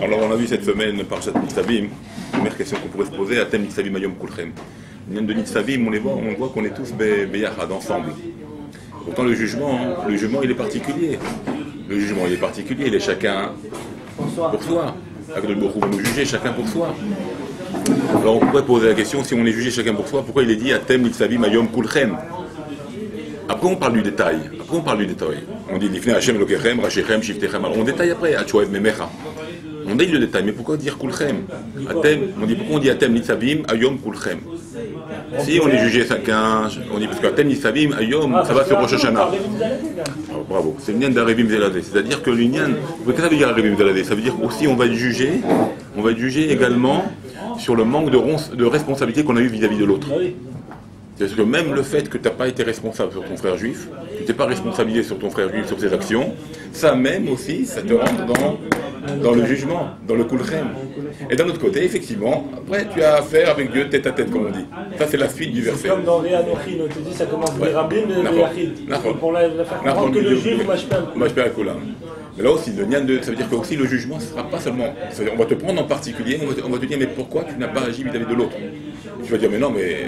Alors on a vu cette semaine par Parashat Nitzavim, première question qu'on pourrait se poser, Atem Nitzavim Hayom Kulchem. Le de Nitzavim, on voit qu'on est tous beyachad, ensemble. Pourtant le jugement il est particulier. Le jugement il est particulier, il est chacun pour soi. Akadosh Baruch Hu va nous juger chacun pour soi. Alors on pourrait poser la question, si on est jugé chacun pour soi, pourquoi il est dit Atem Nitzavim Hayom Kulchem? Après on parle du détail. On dit Lifnei Hashem Elokechem, Rashechem, Shiftechem. Alors on détaille après, Achoev Memecha. On dit le détail, mais pourquoi dire Kulchem? Atem, on dit pourquoi on dit Atem Nitzavim Hayom Kulchem? Si on est jugé chacun, on dit parce qu'Atem Nitzavim Hayom, ça va sur Rosh Hashanah. Alors, bravo, c'est le Nyan d'Arevim Zeladeh. C'est-à-dire que le Nyan, qu'est-ce que ça veut dire Arevim Zeladeh? Ça veut dire aussi on va être jugé également sur le manque de responsabilité qu'on a eu vis-à-vis de l'autre. C'est-à-dire que même le fait que tu n'as pas été responsable sur ton frère juif, tu t'es pas responsabilisé sur ton frère juif, sur ses actions, ça même aussi, ça te rentre dans le jugement, dans le kulchem. Et d'un autre côté, effectivement, après tu as affaire avec Dieu tête à tête, comme on dit. Ça c'est la suite du verset. Comme dans Réanochim, on te dit ça commence par Rabim, pour la faire comprendre que le juif mashper al kulam. Mais là aussi, le Nyan de, ça veut dire que aussi le jugement, ce ne sera pas seulement. On va te prendre en particulier, on va te dire, mais pourquoi tu n'as pas agi vis-à-vis de l'autre? Tu vas dire, mais non, mais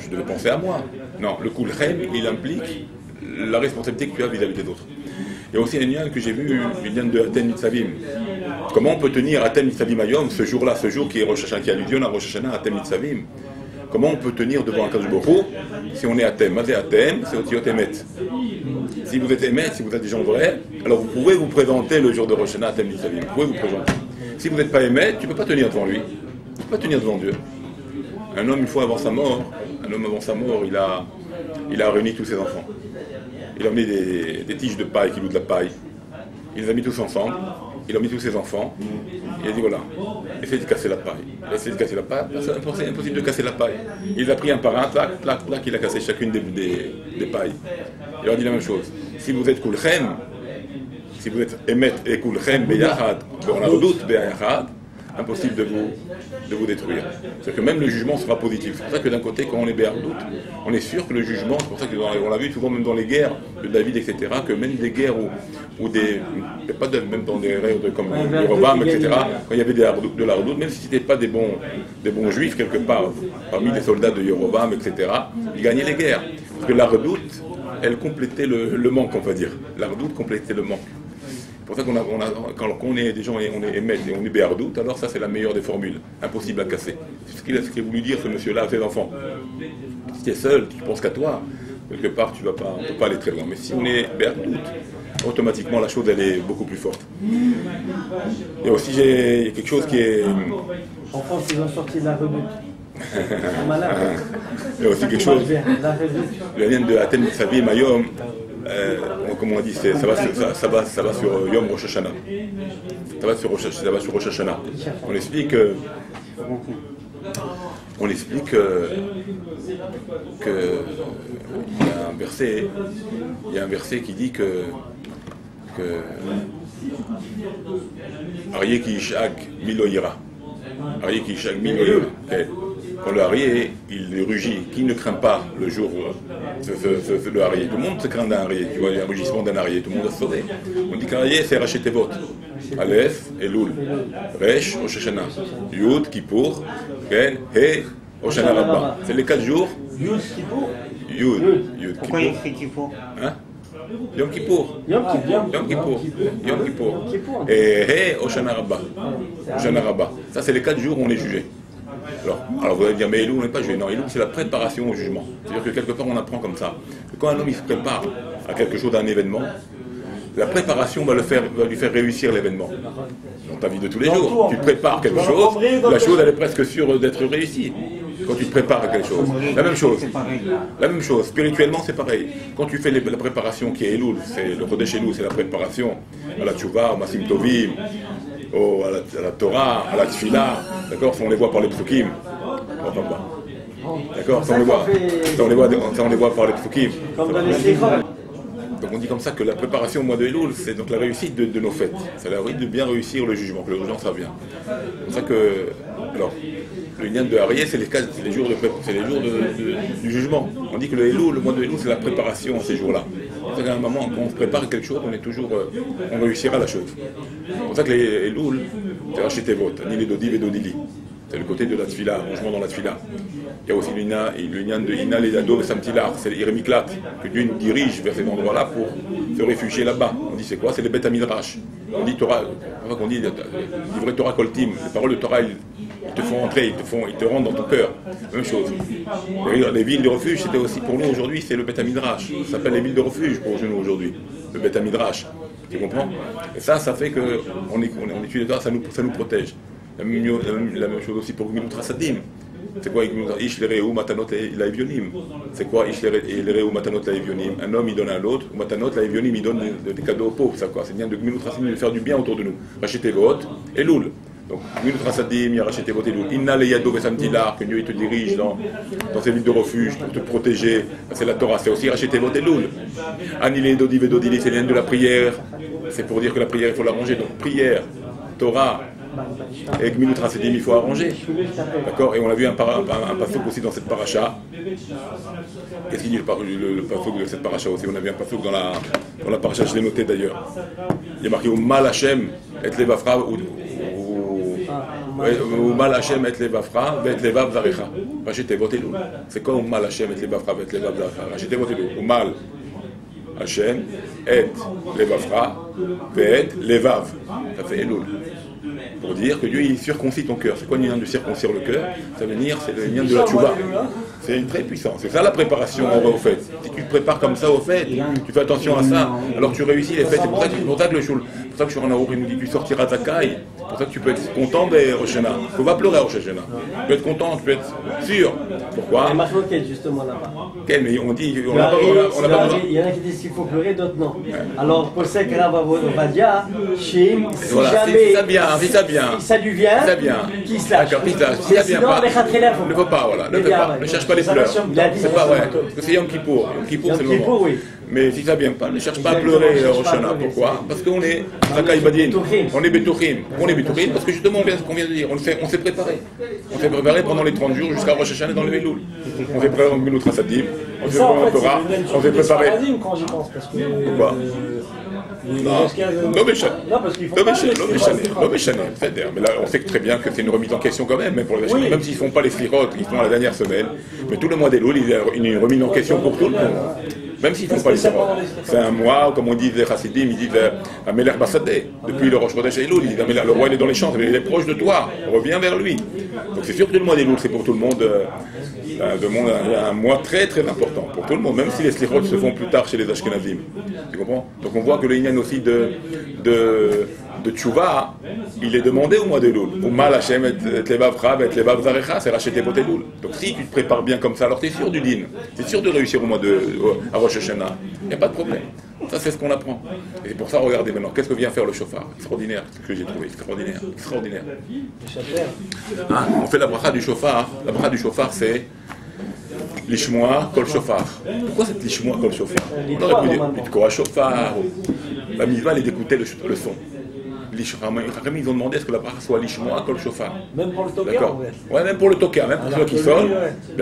je devais penser à moi. Non, le kulchem, il implique la responsabilité que tu as vis-à-vis des autres. Il y a aussi un Nyan que j'ai vu, le Nyan de Atem Nitzavim. Comment on peut tenir Atem Nitzavim Hayom, ce jour-là, ce jour qui est Rosh Hashanah, qui est allusion à Rosh Hashanah, Atem Nitzavim? Comment on peut tenir devant un Akadosh Baruch Hu si on est Atem? Mazé Atem, c'est Otiot Emet. Si vous êtes Emet, si vous êtes des gens vrais, alors vous pouvez vous présenter le jour de Rosh Hashanah Atem Nitzavim. Vous pouvez vous présenter. Si vous n'êtes pas Emet, tu ne peux pas tenir devant lui. Tu ne peux pas tenir devant Dieu. Un homme, une fois avant sa mort, il a réuni tous ses enfants. Il a amené des tiges de paille, qui louent de la paille. Il les a mis tous ensemble. Il a mis tous ses enfants. Il a dit voilà, essayez de casser la paille. Il a essayé de casser la paille. C'est impossible de casser la paille. Il a pris un par un, clac, clac, clac, il a cassé chacune des pailles. Il leur dit la même chose. Si vous êtes kulchem, si vous êtes emet et kulchem beyachad, on a redoute beyachad, impossible de vous détruire. C'est-à-dire que même le jugement sera positif. C'est pour ça que d'un côté, quand on est béardoute, on est sûr que le jugement, c'est pour ça qu'on l'a vu souvent même dans les guerres de David, etc., que même des guerres ou des... pas de, même dans des guerres comme Yerovam, etc., quand il y avait de la redoute, même si ce n'étaient pas des bons juifs quelque part, parmi les soldats de Yerovam, etc., ils gagnaient les guerres. Parce que la redoute, elle complétait le manque, on va dire. La redoute complétait le manque. C'est pour ça quand on est des gens, on est émet et on est béardout, alors ça c'est la meilleure des formules, impossible à casser. C'est ce qu'il a voulu dire ce monsieur-là à ses enfants. Si tu es seul, tu ne penses qu'à toi, quelque part on ne peut pas aller très loin. Mais si on est béardout, automatiquement la chose elle est beaucoup plus forte. Et aussi il y a quelque chose qui est... En France ils ont sorti de la redoute. Il y a aussi quelque chose, le lien de Atem Nitzavim Hayom, comme on dit, ça va sur Yom Rosh Hashanah. Ça va sur Rosh Hashanah. On explique que il y a un verset qui dit que Aryeh ki yishag milo ira. Aryeh ki yishag milo ira. Quand le Aryeh, il rugit, qui ne craint pas le jour le Aryeh? Tout le monde se craint d'un Aryeh, tu vois, un rugissement d'un Aryeh, tout le monde a sauvé. On dit qu'un Aryeh, c'est Raché Tevot. Aleph, Elul, Resh, Rosh Hashanah, Yud, Kippour, Ken, He, Hoshana Rabbah. C'est les 4 jours. Yud, Kippour. Yud, Pourquoi il écrit Kippour? Hein? Yom Kippour. Yom Kippour. Et He, Hoshana Rabbah. Hoshana Rabbah. Ça, c'est les 4 jours où on est jugé. Alors vous allez dire, mais Elul, on n'est pas jugé. Non, Elul, c'est la préparation au jugement. C'est-à-dire que quelque part, on apprend comme ça. Quand un homme il se prépare à quelque chose, à un événement, la préparation va lui faire réussir l'événement. Dans ta vie de tous les jours, tu prépares quelque chose, la chose, elle est presque sûre d'être réussie. Quand tu te prépares à quelque chose. La même chose. Spirituellement, c'est pareil. Quand tu fais la préparation qui est Elul, c'est le Chodesh Elul, c'est la préparation à la Tchouva, au Masim Tovim, à la Torah, à la Tfila, d'accord? Ça on les voit par les psukim. D'accord? Ça on les voit par les psukim. Comme dans les Sikhs. Donc on dit comme ça que la préparation au mois de Elul, c'est donc la réussite de nos fêtes. C'est la réussite de bien réussir le jugement, que le jugement ça vient. C'est pour ça que, alors, le Nyan de Arié, c'est les jours, du jugement. On dit que le Elul, le mois de Elul, c'est la préparation à ces jours-là. C'est qu'à un moment, quand on se prépare quelque chose, on est toujours, on réussira la chose. C'est pour ça que les Elul, c'est racheter votre, ni les Dodiv et Dodili. C'est le côté de la tfila, rangement dans la tfila. Il y a aussi le Nyan de Ina, les Dado, et Samtilar, c'est l'Iremiklat, que Dieu nous dirige vers cet endroit-là pour se réfugier là-bas. On dit c'est quoi? C'est les Beth Midrash. On dit Torah, c'est pour ça qu'on dit livrer Torah Koltim, les paroles de Torah, ils te font entrer, ils te rentrent dans ton cœur. Même chose. Les villes de refuge, c'était aussi pour nous aujourd'hui, c'est le Beth Midrash. Ça s'appelle les villes de refuge pour nous aujourd'hui, le Beth Midrash. Tu comprends? Et ça fait qu'on étudie Torah, ça nous protège. La même chose aussi pour Gmilut Rasadim. C'est quoi Ish l'ereu matanot laevionim? C'est quoi Ish l'ereu matanot laevionim? Un homme il donne à l'autre, matanot laevionim il donne des cadeaux aux pauvres. C'est quoi? C'est bien de Gmilut Rasadim de faire du bien autour de nous. Rachetez votre et Elul. Donc Gmilut Rasadim, il y a rachetez votre Elul. Inna le yado vesamtilar, que Dieu il te dirige dans ces villes de refuge pour te protéger. C'est la Torah, c'est aussi rachetez votre Elul. Anile dodi vedodili, c'est l'un de la prière. C'est pour dire que la prière il faut l'arranger. Donc prière, Torah. Et Gmilut Rasadim, il faut arranger. D'accord? Et on a vu un pasuk aussi dans cette paracha. Qu'est-ce qu'il dit le pasuk de cette paracha aussi? On a vu un pasuk dans la paracha, je l'ai noté d'ailleurs. Il y a marqué Mal Hashem et Levafra ou Mal Hashem et Levafra et Levav Zarecha. Rachetez votre Elul. C'est quoi Mal Hashem et Levafra et Levav Zarecha? Rachetez votre Elul. Mal Hashem et Levafra et Levav. Ça fait Elul. Pour dire que Dieu il circoncit ton cœur. C'est quoi le lien de circoncire le cœur? Ça veut dire c'est le lien de la tchouva. C'est très puissant. C'est ça la préparation au fait. Si tu te prépares comme ça au fait, tu fais attention à ça, alors tu réussis les fêtes. C'est pour ça que le Shul, pour ça que Shulchan Aruch nous dit tu sortiras Zakai. C'est pour ça que tu peux être content de Rosh Hashanah. Il ne faut pas pleurer à Rosh Hashanah. Tu peux être content, tu peux être sûr. Pourquoi? Justement là-bas. Mais on dit, on n'a pas besoin. Il y en a qui disent qu'il faut pleurer, d'autres non. Alors pour ça que là, on va dire, si jamais ça lui vient, qui se lâche. Si ça vient pas, ne faut pas, voilà. Ne cherche pas les pleurs. C'est pas vrai. Parce que c'est Yom Kippour. Yom Kippour, c'est le moment. Mais si ça vient pas, ne cherche pas à pleurer Rosh Hashanah. Pourquoi? Parce qu'on est Zakai Badin. On est Betuchim. On est Betuchim parce que justement, ce qu'on vient de dire, on s'est préparé. On s'est préparé pendant les 30 jours jusqu'à Rosh Hashanah dans le Elul. On s'est préparé en Gmilut Rasadim. On s'est préparé en Torah. On s'est préparé. Quand j'y pense, parce que. Pourquoi? Non, mais là, on sait très bien que c'est une remise en question quand même, même s'ils ne font pas les slirotes, ils font à la dernière semaine. Mais tout le mois d'Elul, il y a une remise en question pour tout le monde. Même s'ils ne font pas les slirotes. C'est un mois, comme on dit les Chassidim, ils disent Ameler Bassadeh. Depuis le Rosh Chodesh Elul, ils disent le roi il est dans les champs, il est proche de toi, reviens vers lui. Donc c'est sûr que le mois d'Elul, c'est pour tout le monde. Un mois très très important pour tout le monde, même si les slichot se font plus tard chez les Ashkenazim. Tu comprends? Donc on voit que le Inyan aussi de Tchouva, il est demandé au mois d'Elul. Au mal Hashem et Levav Rav et Levav Zarecha, c'est racheter votre Elul. Donc si tu te prépares bien comme ça, alors tu es sûr du din. Tu es sûr de réussir au mois à Rosh Hashanah. Il n'y a pas de problème. Ça, c'est ce qu'on apprend. Et pour ça, regardez maintenant, qu'est-ce que vient faire le chauffard? Extraordinaire, ce que j'ai trouvé, extraordinaire, extraordinaire. On fait la bracha du chauffard. La bracha du chauffard, c'est l'ishmoa kol chauffard. Pourquoi c'est l'ishmoa kol chauffard? On aurait pu dire l'itkoa chauffard. La mitzvah, elle est d'écouter le son. Ils ont demandé est-ce que la bracha soit l'ishmoa kol chauffard. Même pour le toka, ouais, même pour le toka, même pour ceux qui sonnent.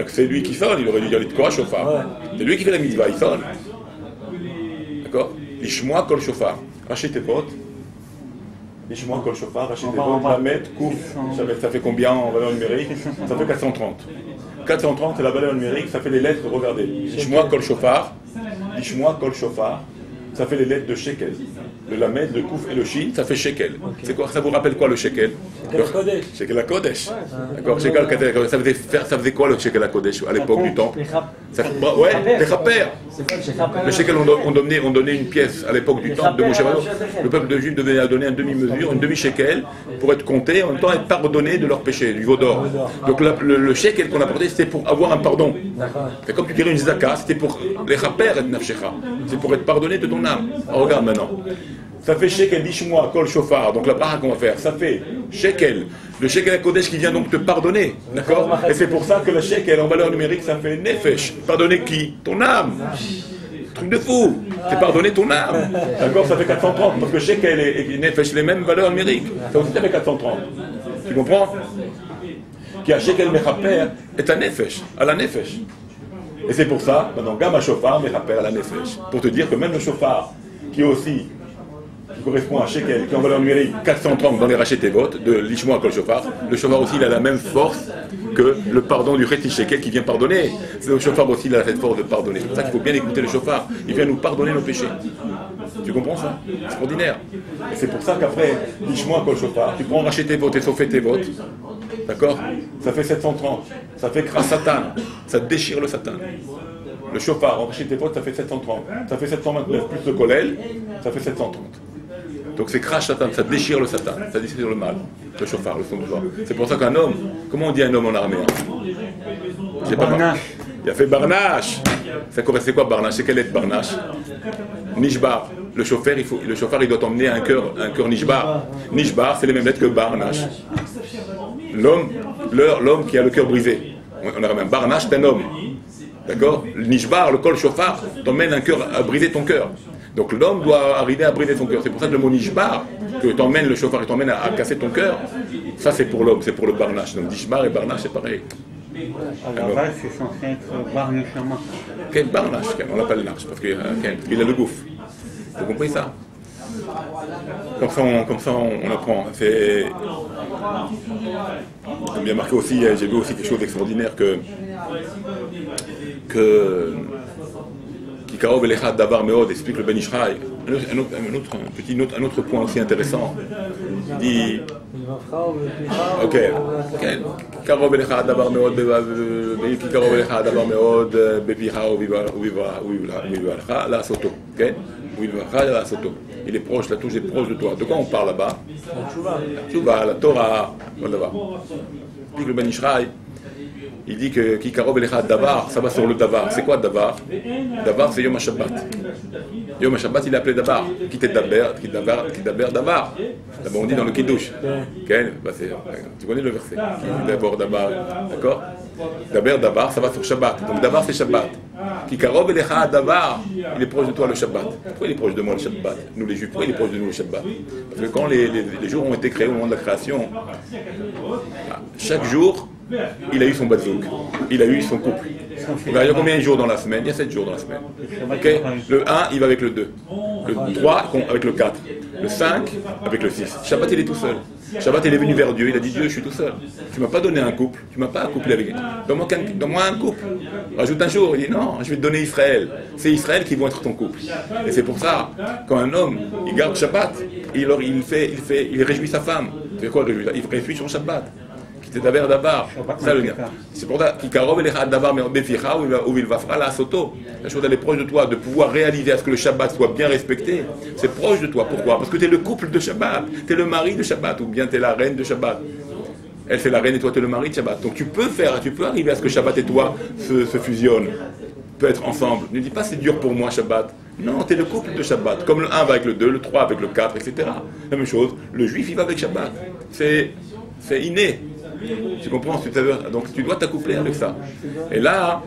C'est lui qui sonne, il aurait dû dire l'itkoa chauffard. C'est lui qui fait la mitzvah, il sonne. D'accord? L'ishmoa kol shofar. Rachetez tes potes. L'ishmoa kol shofar. Rachetez tes potes. Lamet, kouf. Ça fait combien en valeur numérique? Ça fait 430. 430, c'est la valeur numérique. Ça fait les lettres, regardez. L'ishmoa kol shofar. L'ishmoa kol shofar. Ça fait les lettres de shekel. Le lamet, le kouf et le shin, ça fait shekel. C'est quoi? Ça vous rappelle quoi le shekel? Shekel à Kodesh. D'accord? Ça faisait quoi le shekel à Kodesh à l'époque du temple? Ouais, les rapères. Le shekel, on donnait une pièce à l'époque du temple de Moshe Rabbeinu. Le peuple de Juifs devait donner une demi-mesure, une demi-shekel, pour être compté, en même temps être pardonné de leurs péchés, du veau d'or. Donc le shekel qu'on apportait, c'était pour avoir un pardon. C'est comme tu dirais une zaka, c'était pour les rapères et nafshecha. C'est pour être pardonné de ton âme. Alors, regarde maintenant. Ça fait shekel l'ishmoa kol shofar, donc la bracha qu'on va faire, ça fait shekel, le shekel à Kodesh qui vient donc te pardonner, d'accord? Et c'est pour ça que le shekel en valeur numérique, ça fait nefesh. Pardonner qui? Ton âme. Truc de fou. C'est pardonner ton âme. D'accord, ça fait 430. Parce que shekel et nefesh, les mêmes valeurs numériques. Ça aussi, ça fait 430. Tu comprends? Qui a shekel mechaper est un nefesh, à la nefesh. Et c'est pour ça, maintenant, gamma shofar mechaper à la nefesh. Pour te dire que même le shofar, qui correspond à shekel, qui est en valeur numérique 430 dans les rachetés votes de l'ishmoa kol shofar, le shofar aussi il a la même force que le pardon du Cheti Shekel qui vient pardonner. Le shofar aussi il a cette force de pardonner. C'est pour ça qu'il faut bien écouter le shofar. Il vient nous pardonner nos péchés. Tu comprends ça? C'est extraordinaire. Et c'est pour ça qu'après l'ishmoa kol shofar, tu prends racheté votes et saufé tes votes. D'accord? Ça fait 730. Ça fait kras Satan. Ça déchire le Satan. Le shofar en racheté votes, ça fait 730. Ça fait 729 plus le kolel, ça fait 730. Donc c'est crash Satan, ça déchire le Satan, ça déchire le mal, le chauffard, le son de voix. C'est pour ça qu'un homme, comment on dit un homme en armée? J'ai pas Barnache. Il a fait Barnache. C'est quoi Barnache? C'est quelle lettre Barnache? Nishbar. Le chauffeur il doit emmener un cœur Nishbar. Nishbar, c'est les mêmes lettres que Barnache. L'homme qui a le cœur brisé. On a même Barnache, c'est un homme. D'accord? Nishbar, le kol chauffard, t'emmène un cœur à briser ton cœur. Donc l'homme doit arriver à briser son cœur. C'est pour ça que le mot nishbar, que t'emmène le chauffard et t'emmène à casser ton cœur, ça c'est pour l'homme, c'est pour le barnache. Donc nishbar et barnache c'est pareil. À la base c'est censé être barnachama. Quel barnache? On l'appelle l'arche parce qu'il a le gouffre. Vous comprenez ça? Comme ça on apprend. C'est bien marqué aussi, j'ai vu aussi quelque chose d'extraordinaire que Karov Elechad Davar Meod explique le Ben Ishraï. Un autre point aussi intéressant. Il dit ok. Karov Elechad Davar Meod Karov Elechad Davar Meod Bepicha Uvivalcha La Soto. Ok. Uvivalcha La Soto. Il est proche, la touche est proche de toi. De quoi on parle là-bas? La Tchouva, la Torah. Le Ben Ishraï. Il dit que Kikarov Elechad Davar, ça va sur le Davar. C'est quoi Davar? Davar, c'est Yom HaShabbat. Yom HaShabbat, il est appelé Davar. Qui Davar, Davar. D'abord, on dit dans le Kiddush. Okay? Tu connais le verset. D'abord, Davar. D'accord? Davar, ça va sur Shabbat. Donc Davar, c'est Shabbat. Kikarov Elechad Davar, il est proche de toi le Shabbat. Pourquoi il est proche de moi le Shabbat? Nous les Juifs, pourquoi il est proche de nous le Shabbat? Parce que quand les jours ont été créés au moment de la création, chaque jour, il a eu son bazouk, il a eu son couple. Il y a combien de jours dans la semaine? Il y a 7 jours dans la semaine. Okay? Le 1, il va avec le 2. Le 3, avec le 4. Le 5, avec le 6. Shabbat, il est tout seul. Shabbat, il est venu vers Dieu, il a dit Dieu, je suis tout seul. Tu ne m'as pas donné un couple, tu ne m'as pas accouplé avec. Donne-moi un couple. Rajoute un jour, il dit non, je vais te donner Israël. C'est Israël qui va être ton couple. Et c'est pour ça, quand un homme, il garde Shabbat, il réjouit sa femme. C'est quoi réjouir? Il réjouit son Shabbat. C'est Davar. Ça le dire. C'est pour ça qu'il Karov Elechad Davar mais Beficha ou il va faire la Soto. La chose elle est proche de toi, de pouvoir réaliser à ce que le Shabbat soit bien respecté. C'est proche de toi. Pourquoi? Parce que tu es le couple de Shabbat, tu es le mari de Shabbat, ou bien tu es la reine de Shabbat. Elle c'est la reine et toi tu es le mari de Shabbat. Donc tu peux arriver à ce que Shabbat et toi se fusionnent, peut être ensemble. Ne dis pas c'est dur pour moi Shabbat. Non, tu es le couple de Shabbat. Comme le 1 va avec le 2, le 3 avec le 4, etc. La même chose, le juif il va avec Shabbat. C'est inné. Tu comprends? Donc tu dois t'accoupler avec ça. Et là,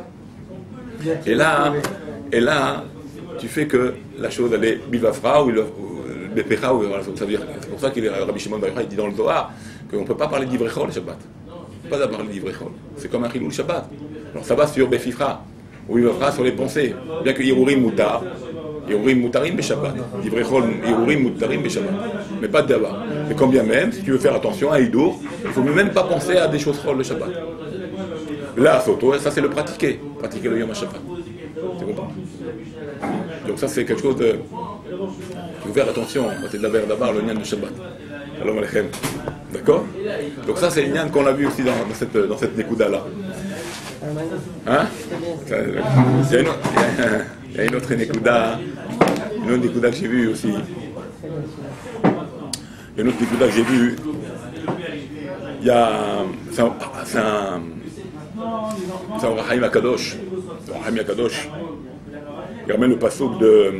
tu fais que la chose elle est bivafra ou bepecha ou ça veut dire. C'est pour ça qu'il Rabbi Shimon Bar Yochai dit dans le Zohar qu'on ne peut pas parler d'ivrechol le Shabbat. On ne peut pas parler d'ivrechol. C'est comme un chilul Shabbat. Alors ça va sur befifra ou bivafra sur les pensées. Bien que irurim mutar. Irurim mutarim beshabbat. Divrechol irurim mutarim beshabbat. Mais pas de davar. Mais quand bien même, si tu veux faire attention à Idour, il ne faut même pas penser à des choses folles le Shabbat. Là, Soto, ça c'est le pratiquer. Pratiquer le Yom HaShabbat. Tu comprends? Donc ça c'est quelque chose de... Il faut faire attention. C'est d'abord le lien du Shabbat. Shalom Aleichem. D'accord? Donc ça c'est le lien qu'on a vu aussi dans cette Nekuda-là. Hein? Il y a une autre Nekuda que j'ai vue aussi. Il y a une autre Nekuda que j'ai vue. Il y a... C'est un Rahim Akadosh. Rahim Akadosh. Il ramène le passouk de...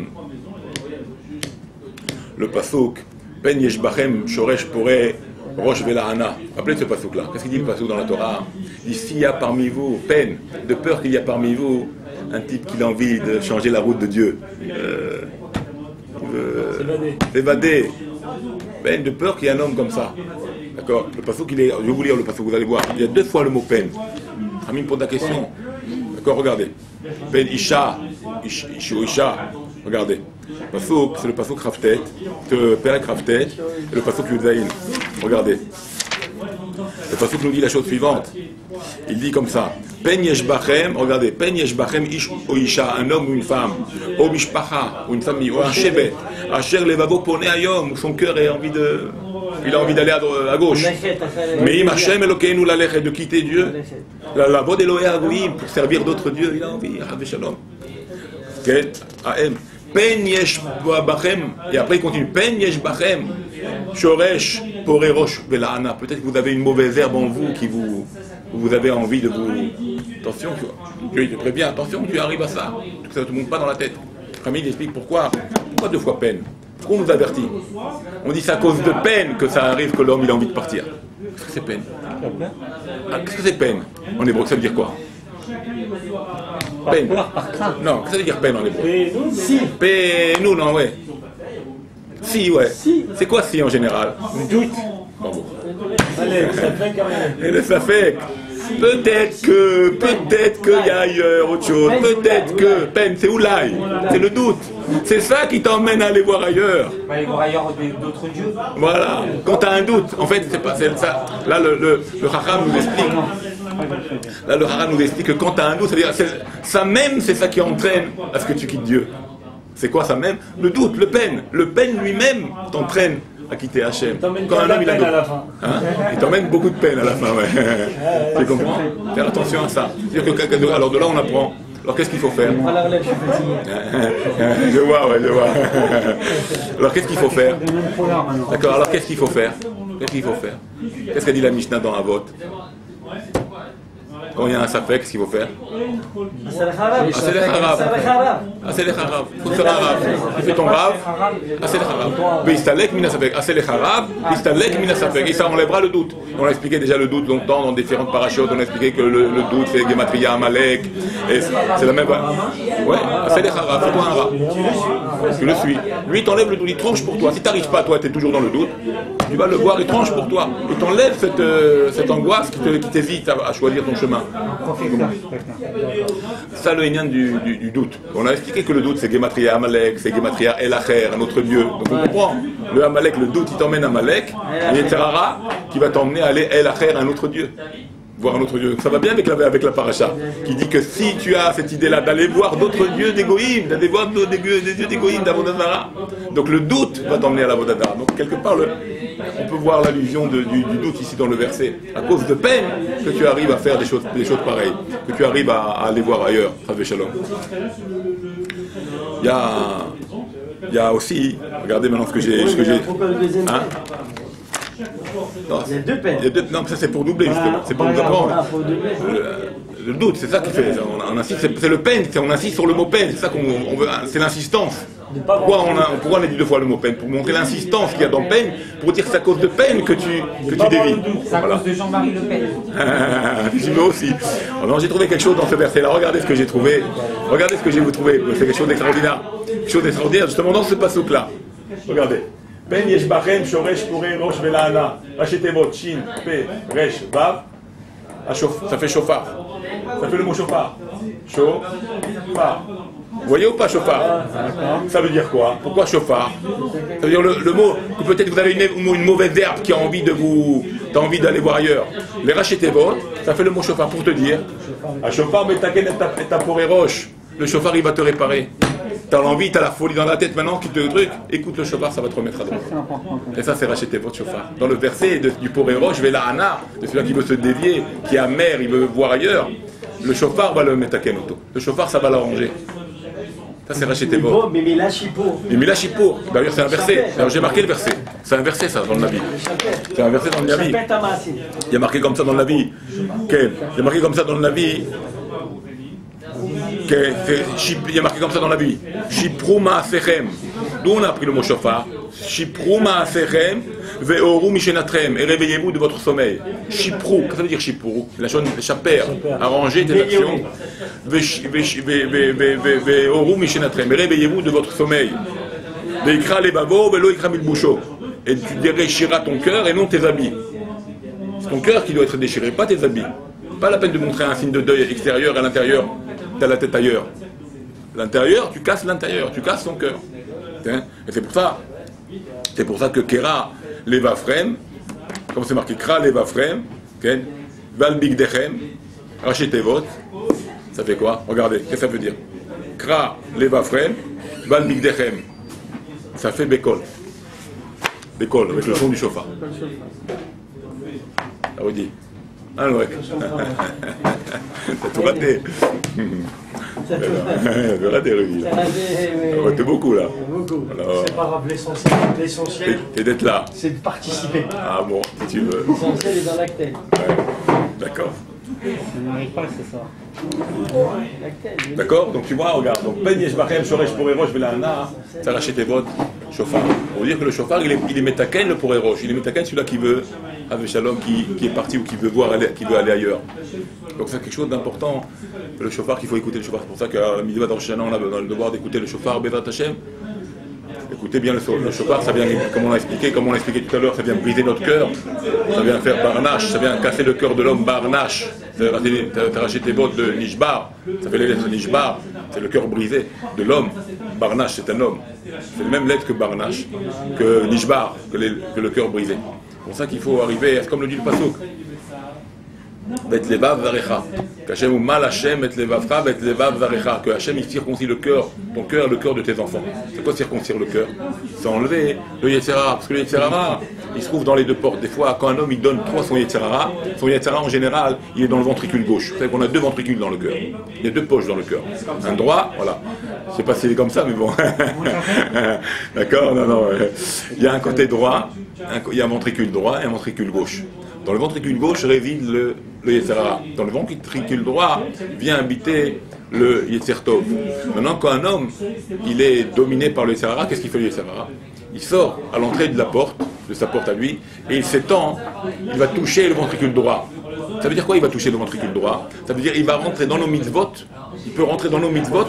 Le passouk Ben Yeshbachem Shoresh Poreh Rosh Velahana. Rappelez ce passouk-là. Qu'est-ce qu'il dit le passouk dans la Torah? Il dit, s'il y a parmi vous peine, de peur qu'il y a parmi vous un type qui a envie de changer la route de Dieu. S'évader. Peine, de peur qu'il y ait un homme comme ça. D'accord? Le passouk, je vais vous lire le passouk, vous allez voir. Il y a 2 fois le mot peine. Ramim pose la question. D'accord, regardez. Peine Isha. Isha. Regardez. Passouk, c'est le passouk Raftet, Perek Raftet, et le passouk Yudzaïn. Regardez. Le passouk nous dit la chose suivante. Il dit comme ça. Pen yeshbachem, regardez, pen yeshbachem ish ou isha, un homme ou une femme, ou mishpacha, ou une famille, ou un shevet, asher levavo pone ayom, où son cœur a envie de, il a envie d'aller à gauche. Mais im Hashem Elokeinu lalechet, de quitter Dieu, la vod Elohé Agoïm, pour servir d'autres dieux, il a envie, Hav Shalom. Pen yeshbachem, et après il continue, pen yeshbachem, shoresh porerosh velahana, peut-être que vous avez une mauvaise herbe en vous qui vous avez envie de vous... Attention, Dieu il te prévient, attention, tu arrives à ça, que ça ne te monte pas dans la tête. Camille explique pourquoi 2 fois peine. Pourquoi on nous avertit? On dit c'est à cause de peine que ça arrive que l'homme il a envie de partir. Qu'est-ce que c'est peine? Qu'est-ce que c'est peine en hébreu? Ça veut dire quoi? Peine. Non, qu'est-ce que ça veut dire peine en hébreu? Si. Peine, non, ouais. Si, ouais. C'est quoi si en général? Doute. Bravo. Allez, ça fait quand même. Et le safek. Peut-être qu'il y a ailleurs autre chose. Peut-être que peine, c'est oulaï. C'est le doute. C'est ça qui t'emmène à aller voir ailleurs. Aller voir ailleurs d'autres dieux. Voilà. Quand tu as un doute, en fait, c'est pas ça. Là, le Chacham nous explique. Là, le Chacham nous explique que quand tu as un doute, c'est-à-dire ça même, c'est ça qui entraîne à ce que tu quittes Dieu. C'est quoi ça même? Le doute, le peine. Le peine lui-même t'entraîne à quitter Hachem. Quand un homme il a à la fin. Hein? Il t'emmène beaucoup de peine à la fin, ouais. Tu comprends? Faire attention à ça. C'est-à-dire que, alors de là on apprend. Alors qu'est-ce qu'il faut faire? Je vois. Alors qu'est-ce qu'il faut faire? D'accord, alors qu'est-ce qu'il faut faire? Qu'est-ce qu'a dit la Mishnah dans Avot? Quand il y a un safek, qu'est-ce qu'il faut faire? Asselech harav. Il faut faire un rave. Tu fais ton rave. Asselech harav. Bistalek mina safek. Asselech harav. Bistalek mina safek. Et ça enlèvera le doute. On a expliqué déjà le doute longtemps dans différentes parachutes. On a expliqué que le doute c'est Gematria Amalek. Et c'est la même. Ouais. Asselech harav. Fais-toi un rave. Tu le suis. Lui, t'enlève le doute. Il tranche pour toi. Si t'arrives pas, toi, t'es toujours dans le doute. Tu vas le voir. Il tranche pour toi. Il t'enlève cette angoisse qui t'évite à choisir ton chemin. Ça le hénian du doute. On a expliqué que le doute c'est Gematria Amalek, c'est Gematria El Acher, un autre dieu. Donc on comprend. Le Amalek, le doute, il t'emmène à Amalek, et Terara qui va t'emmener à aller El Acher, un autre dieu. Voir un autre dieu. Ça va bien avec la paracha, qui dit que si tu as cette idée-là d'aller voir d'autres dieux d'Égoïm, d'aller voir des dieux d'Égoïm, d'Avodazara, donc le doute va t'emmener à l'Avodazara. Donc quelque part, on peut voir l'allusion du doute ici dans le verset. À cause de peine que tu arrives à faire des choses pareilles, que tu arrives à aller voir ailleurs. Chav Shalom. Il y a aussi, regardez maintenant ce que j'ai. Hein? Non, il y a 2 peines. Non, ça c'est pour doubler justement. C'est pour nous apprendre. Le doute, c'est ça qui fait. On insiste, c'est le peine. On insiste sur le mot peine. C'est ça qu'on veut. C'est l'insistance. Pourquoi on a dit 2 fois le mot peine? Pour montrer l'insistance qu'il y a dans peine, pour dire que c'est à cause de peine que tu dévis. C'est à cause de Jean-Marie Le Pen. J'y vais aussi. Alors j'ai trouvé quelque chose dans ce verset-là. Regardez ce que j'ai trouvé. Regardez ce que j'ai trouvé. C'est quelque chose d'extraordinaire. Quelque chose d'extraordinaire justement dans ce passouk-là. Regardez. Ben yeshbachem shoresh purei rosh velahana. Rachetevot shin pe resh vav. Ça fait chauffard. Ça fait le mot chauffard. Chauffard. Vous voyez ou pas chauffard? Ça veut dire quoi? Pourquoi chauffard? Ça veut dire le mot que peut-être vous avez une mauvaise herbe qui a envie t'as envie d'aller voir ailleurs. Les rachetevot, ça fait le mot chauffard pour te dire. A chauffard metaken et ta purei rosh. Le chauffard il va te réparer. T'as l'envie, t'as la folie dans la tête maintenant qui te truc, écoute le chauffard, ça va te remettre à droite. Et ça, c'est racheter votre chauffard. Dans le verset du Porero, je vais la Hana, de celui qui veut se dévier, qui est amer, il veut voir ailleurs, le chauffard va le mettre à Kenoto. Le chauffard, ça va l'arranger. Ça, c'est racheter votre. Mais Mila Chipo. Mais Mila Chipo, d'ailleurs, c'est un verset. Alors, j'ai marqué le verset. C'est un verset, ça, dans le Navi. C'est un verset dans le Navi. Il y a marqué comme ça dans le Navi. Il y a marqué comme ça dans le Navi. Il y a marqué comme ça dans la Bible. Shiprou ma'asechem. D'où on a appris le mot chauffard? Shiprou ma'aserem ve'oru mishenatrem. Et réveillez-vous de votre sommeil. Shiprou, qu'est-ce que ça veut dire Shiprou? La chose chaper, arranger tes actions. Ve'oru mishenatrem. Et réveillez-vous de votre sommeil. Ve'ikra lebavo ve'lo ikra milbusho. Et tu déchireras ton cœur et non tes habits. C'est ton cœur qui doit être déchiré, pas tes habits. Pas la peine de montrer un signe de deuil extérieur et à l'intérieur, tu as la tête ailleurs. L'intérieur, tu casses l'intérieur, tu casses ton cœur. Et c'est pour ça que Kera Levafrem, comme c'est marqué Kra Levafrem, Val Bigdechem, Rachetevot, ça fait quoi? Regardez, qu'est-ce que ça veut dire? Kra Levafrem, Val Bigdechem, ça fait Bekol. Bekol, avec le son du chauffard. Ça vous dit? Ah ouais. T'as tout raté. T'as raté, Rudy. T'as raté beaucoup, là. Beaucoup. C'est pas grave, l'essentiel. C'est d'être là. C'est de participer. Ah bon, si tu veux. L'essentiel est dans l'actel. Ouais. D'accord. Ça n'arrive pas, c'est ça. D'accord? Donc tu vois, regarde. Donc, Ben Yeshbachem, Shoresh Porerosh, Velana, ça rachète tes votes, chauffard. Pour dire que le chauffard, il est métaken, le Porerosh. Il est métaken, celui-là qui veut, avec Shalom, qui est parti ou qui veut aller ailleurs. Donc c'est quelque chose d'important, le chauffard, qu'il faut écouter le chauffard. C'est pour ça qu'à la Mitzvah d'Rosh Hashanah, on a le devoir d'écouter le chauffard, Bezrat Hashem. Écoutez bien le chauffard, ça vient, comme on l'a expliqué tout à l'heure, ça vient briser notre cœur, ça vient faire barnache, ça vient casser le cœur de l'homme, barnache. T'as racheté tes bottes de Nishbar, ça fait les lettres Nishbar, c'est le cœur brisé de l'homme. Barnache, c'est un homme. C'est les mêmes lettres que barnache, que Nishbar, que le cœur brisé. C'est pour ça qu'il faut arriver, comme le dit le Pasuk. Bet levav varecha. Qu'Hachem ou mal Hachem bet levavcha bet levav varecha. Que Hachem il circoncis le cœur, ton cœur, le cœur de tes enfants. C'est quoi circoncire le cœur? C'est enlever le Yetzirah. Parce que le Yetzirah, il se trouve dans les deux portes. Des fois, quand un homme il donne trop son Yetzirah en général, il est dans le ventricule gauche. Vous savez qu'on a deux ventricules dans le cœur. Il y a deux poches dans le cœur. Un droit, voilà. Je sais pas si c'est comme ça, mais bon. D'accord? Non. Il y a un côté droit, il y a un ventricule droit et un ventricule gauche. Dans le ventricule gauche réside le Yetzirah. Dans le ventricule droit vient habiter le Yetzer Tov. Maintenant, quand un homme il est dominé par le Yetzirah, qu'est-ce qu'il fait le Yetzirah? Il sort à l'entrée de la porte, de sa porte à lui, et il s'étend, il va toucher le ventricule droit. Ça veut dire quoi, il va toucher le ventricule droit? Ça veut dire qu'il va rentrer dans nos mitzvot, il peut rentrer dans nos mitzvot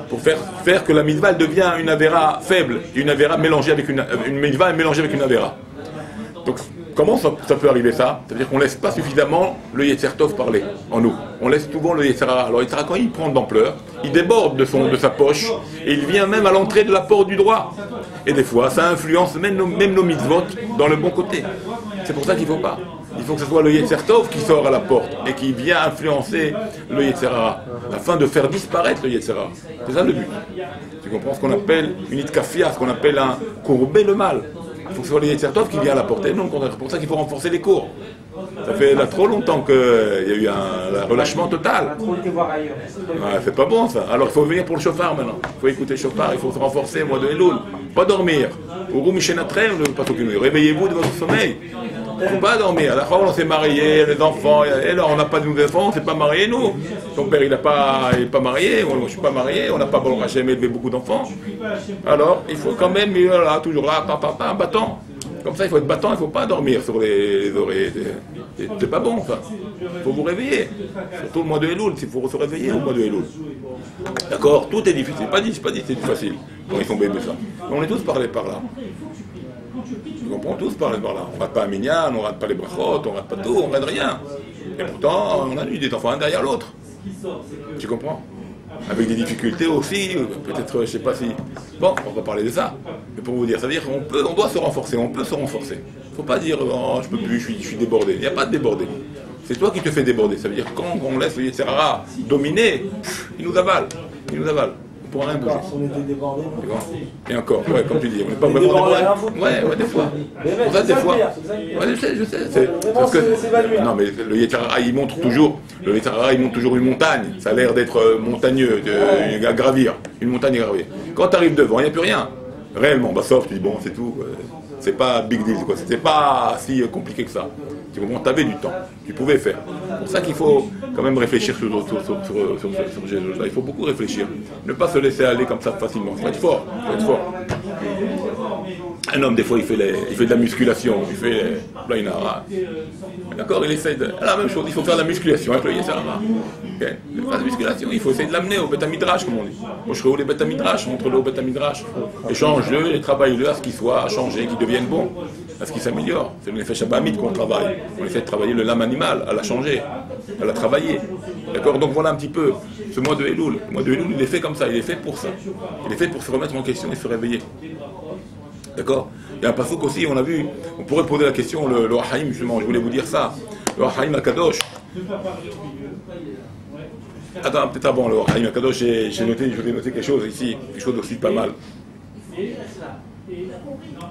pour faire que la mitzvah devient une avéra faible, une avéra mélangée avec une mitzvah mélangée avec une avéra. Donc, comment ça peut arriver ça? C'est-à-dire qu'on ne laisse pas suffisamment le Yetzer Tov parler en nous. On laisse souvent le Yetzirah. Alors le Yetzirah, quand il prend de l'ampleur, il déborde de sa poche et il vient même à l'entrée de la porte du droit. Et des fois, ça influence même nos mitzvot dans le bon côté. C'est pour ça qu'il ne faut pas. Il faut que ce soit le Yetzer Tov qui sort à la porte et qui vient influencer le Yetzirah afin de faire disparaître le Yetzirah. C'est ça le but. Tu comprends ce qu'on appelle une itkafia, ce qu'on appelle un courber le mal. Il faut que ce soit le Yetzer Tov qui vient à la portée. Non, c'est pour ça qu'il faut renforcer les cours. Ça fait là trop longtemps qu'il y a eu un relâchement total. Ouais, c'est pas bon ça. Alors il faut venir pour le chauffard maintenant. Il faut écouter le chauffard, il faut se renforcer au mois de Elul. Pas dormir. Réveillez-vous de votre sommeil. Il ne faut pas dormir. À la fois on s'est marié, les enfants, et là on n'a pas de nouveaux enfants, on ne s'est pas marié nous. Ton père il n'est pas marié, moi je ne suis pas marié, on n'a pas bon Hachem élevé beaucoup d'enfants. Alors il faut quand même, là, toujours là, un bâton. Comme ça il faut être battant, il ne faut pas dormir sur les oreilles. C'est pas bon ça. Il faut vous réveiller. Surtout le mois de Elul, il faut se réveiller au mois de Elul. D'accord? Tout est difficile. C'est pas dit, c'est facile. Quand ils sont bébés ça. Mais on est tous parlés par là. On comprend tous parler par là. On ne rate pas un minyan, on ne rate pas les brachot, on ne rate pas tout, on ne rate rien. Et pourtant, on a eu des enfants un derrière l'autre. Tu comprends? Avec des difficultés aussi, peut-être, je ne sais pas si... Bon, on va parler de ça. Mais pour vous dire, ça veut dire qu'on doit se renforcer, on peut se renforcer. Il ne faut pas dire, oh, je ne peux plus, je suis débordé. Il n'y a pas de débordé. C'est toi qui te fais déborder. Ça veut dire que quand on laisse le Yetzirah dominer, il nous avale. Il nous avale. On pourra rien bouger. On était débordés. Et encore, ouais, comme tu dis, on n'est pas vraiment débordé. Ouais, des fois. Pour ça, des fois. Ouais, je sais. Parce que, non, mais le Yetzirah, il montre toujours une montagne. Ça a l'air d'être montagneux, à gravir. Une montagne à gravir. Quand tu arrives devant, il n'y a plus rien. Réellement, bah sauf, tu dis, bon, c'est tout. C'est pas big deal, quoi. C'était pas si compliqué que ça. Tu comprends, tu avais du temps, tu pouvais faire. C'est pour ça qu'il faut quand même réfléchir sur Jésus. Il faut beaucoup réfléchir. Ne pas se laisser aller comme ça facilement. Il faut être fort. Un homme, des fois, il fait de la musculation, il fait plein d'ara. D'accord, il essaie de... La même chose, il faut faire de la musculation avec le Yetzirara. Okay. Il faut faire de la musculation, il faut essayer de l'amener au Beth Midrash, comme on dit. Moi, je serai au Beth Midrash, montre-le au Beth Midrash. Échange-le et travaille-le à ce qu'il soit, à changer, qu'il devienne bon, à ce qu'il s'améliore. C'est le Nefesh Shabamit qu'on travaille. On essaie de travailler l'âme animale, à la changer, à la travailler. D'accord, donc voilà un petit peu ce mois de Elul. Le mois de Elul, il est fait comme ça, il est fait pour ça. Il est fait pour se remettre en question et se réveiller. D'accord. Il y a un passouk aussi, on a vu, on pourrait poser la question, le Haïm, justement, je voulais vous dire ça. Le Haïm Akadosh. Attends, peut-être avant le Haïm Akadosh, je voulais noter quelque chose ici, quelque chose aussi pas mal.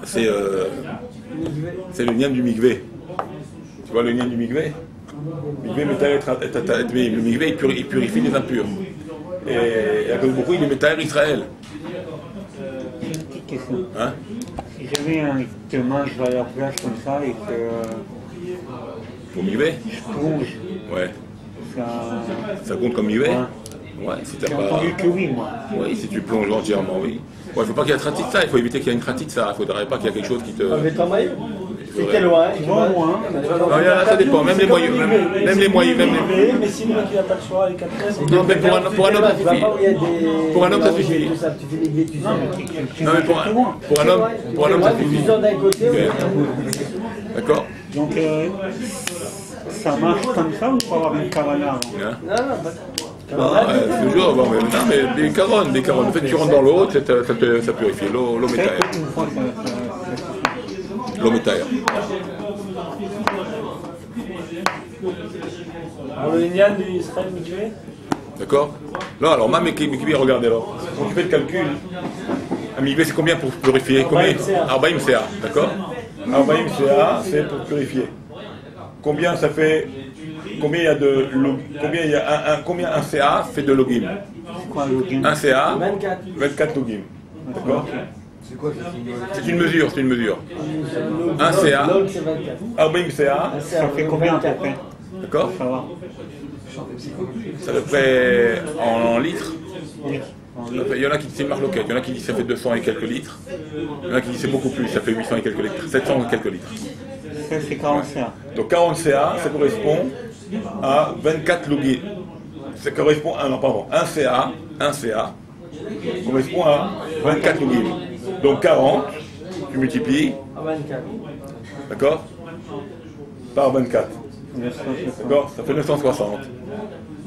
C'est le Nyan du Mikvé. Tu vois le Nyan du Mikvé? Le Mikvé, il purifie les impurs. Et à cause de beaucoup, il est Métaër Israël. Question. Hein? Si jamais te mange à la plage comme ça et que pour Mikvé? je plonge, ouais. Ça compte comme Mikvé? Ouais, si t'as j'ai pas... entendu que oui, moi. Oui, si tu plonges entièrement, oui. Ouais, il faut pas qu'il y ait un de ça, il faut éviter qu'il y ait une de ça, il faudrait pas qu'il y ait quelque chose qui te... Avec ton maillot? C'était loin. Moi. Non, ça dépend, même les moyens, même les moyens, même les... Mais sinon, tu n'as pas le choix avec 4 Non, mais pour un homme, ça suffit. Pour un homme, ça suffit. Non, mais pour un homme, ça suffit. D'accord. Donc, ça marche comme ça ou pour avoir une cavana avant? Toujours, bon, mais des carones. En fait, tu rentres dans l'eau, ça purifie. L'eau métaire. L'eau métaire. Alors, le Nyan du Israël Mikvé? D'accord. Là, alors, ma Mikvé, regardez là. Quand tu fais le calcul, un Mikvé, c'est combien pour purifier? Combien? Arbaïm CA, d'accord? Arbaïm CA, c'est pour purifier. Combien ça fait? Combien il y a de combien un CA fait de logim? C'est quoi le logim? Un CA, 24 logim. D'accord? C'est une mesure. Un CA, Arbaïm CA, ça fait combien à peu près? d'accord? Ça va. Ça fait près en litres. Il y en a qui disent c'est une marloquette, il y en a qui disent ça fait 200 et quelques litres, il y en a qui disent c'est beaucoup plus, ça fait 800 et quelques litres, 700 et quelques litres. Ça c'est 40 CA. Donc 40 CA, ça correspond à 24 logis. Ça correspond à, non pardon, 1 CA correspond à 24 logis. Donc 40, tu multiplies, d'accord, par 24. D'accord, ça fait 960.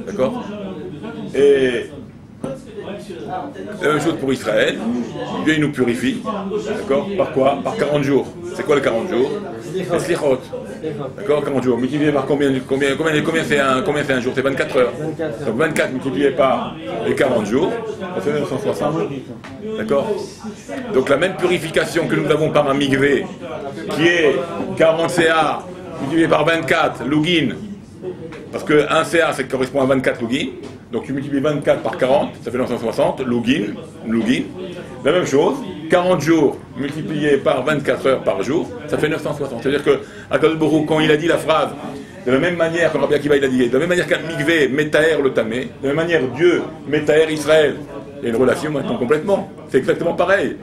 D'accord. Et la même chose pour Israël, Dieu il nous purifie, d'accord, par quoi? Par 40 jours. C'est quoi les 40 jours? Les slichot. D'accord, 40 jours. Multiplié par combien c'est un jour? C'est 24 heures. Donc 24 multiplié par les 40 jours, ça fait 960. D'accord. Donc la même purification que nous avons par un mikvé, qui est 40 CA multiplié par 24 lugin, parce que 1 CA ça correspond à 24 lugin. Donc tu multiplies 24 par 40, ça fait 960, lugin. La même chose, 40 jours multiplié par 24 heures par jour, ça fait 960. C'est-à-dire que Akadosh Baruch Hu, quand il a dit la phrase, de la même manière que Rabbi Akiva il a dit, de la même manière qu'un mikvé métaère le tamé, de la même manière Dieu métaère Israël, il y a une relation maintenant complètement. C'est exactement pareil.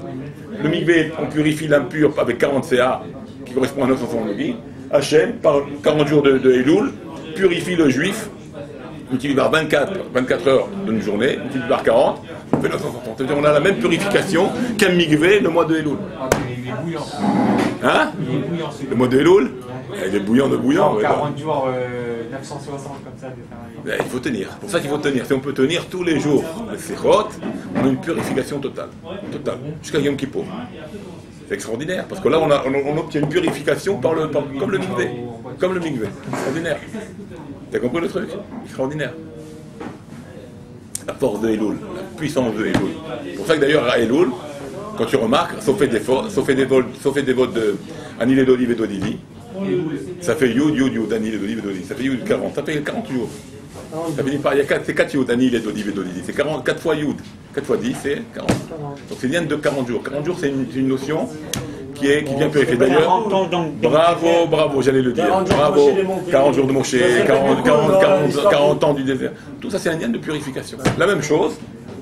Le mikvé, on purifie l'impur avec 40 CA, qui correspond à 960 lugin. Hachem, par 40 jours de Elul, purifie le juif, multiplié par 24 heures d'une journée, multiplié par 40, ça fait 960. C'est-à-dire qu'on a la même purification qu'un mikvé le mois de Elul. Il est bouillant. Hein? Il est bouillant. Le mois de Elul? Il est bouillant de bouillant. Non, 40 jours, 960 comme ça. Il faut tenir. C'est pour ça qu'il faut tenir. Si on peut tenir tous les jours les sechot, on a une purification totale. Jusqu'à Yom Kippour. C'est extraordinaire, parce que là on obtient une purification comme le mikvé. Comme le mikvé. Extraordinaire. T'as compris le truc? Extraordinaire. La force de Elul, la puissance de Elul. C'est pour ça que d'ailleurs à Elul, quand tu remarques, sauf fait des votes de Anil et d'olive et d'Odili, ça fait Yud, Anil et d'olive et d'Odili. Ça fait Yud 40, ça fait 40 jours. Ça finit par, c'est 4 Yud, Anil et d'olive et d'Odili. C'est 4 fois Yud. 4 fois 10, c'est 40. Donc c'est bien de 40 jours. 40 jours, c'est une notion qui vient purifier. D'ailleurs, bravo, j'allais le dire. Bravo, 40 jours de Moshe, 40 ans du désert. Tout ça, c'est un lien de purification. La même chose,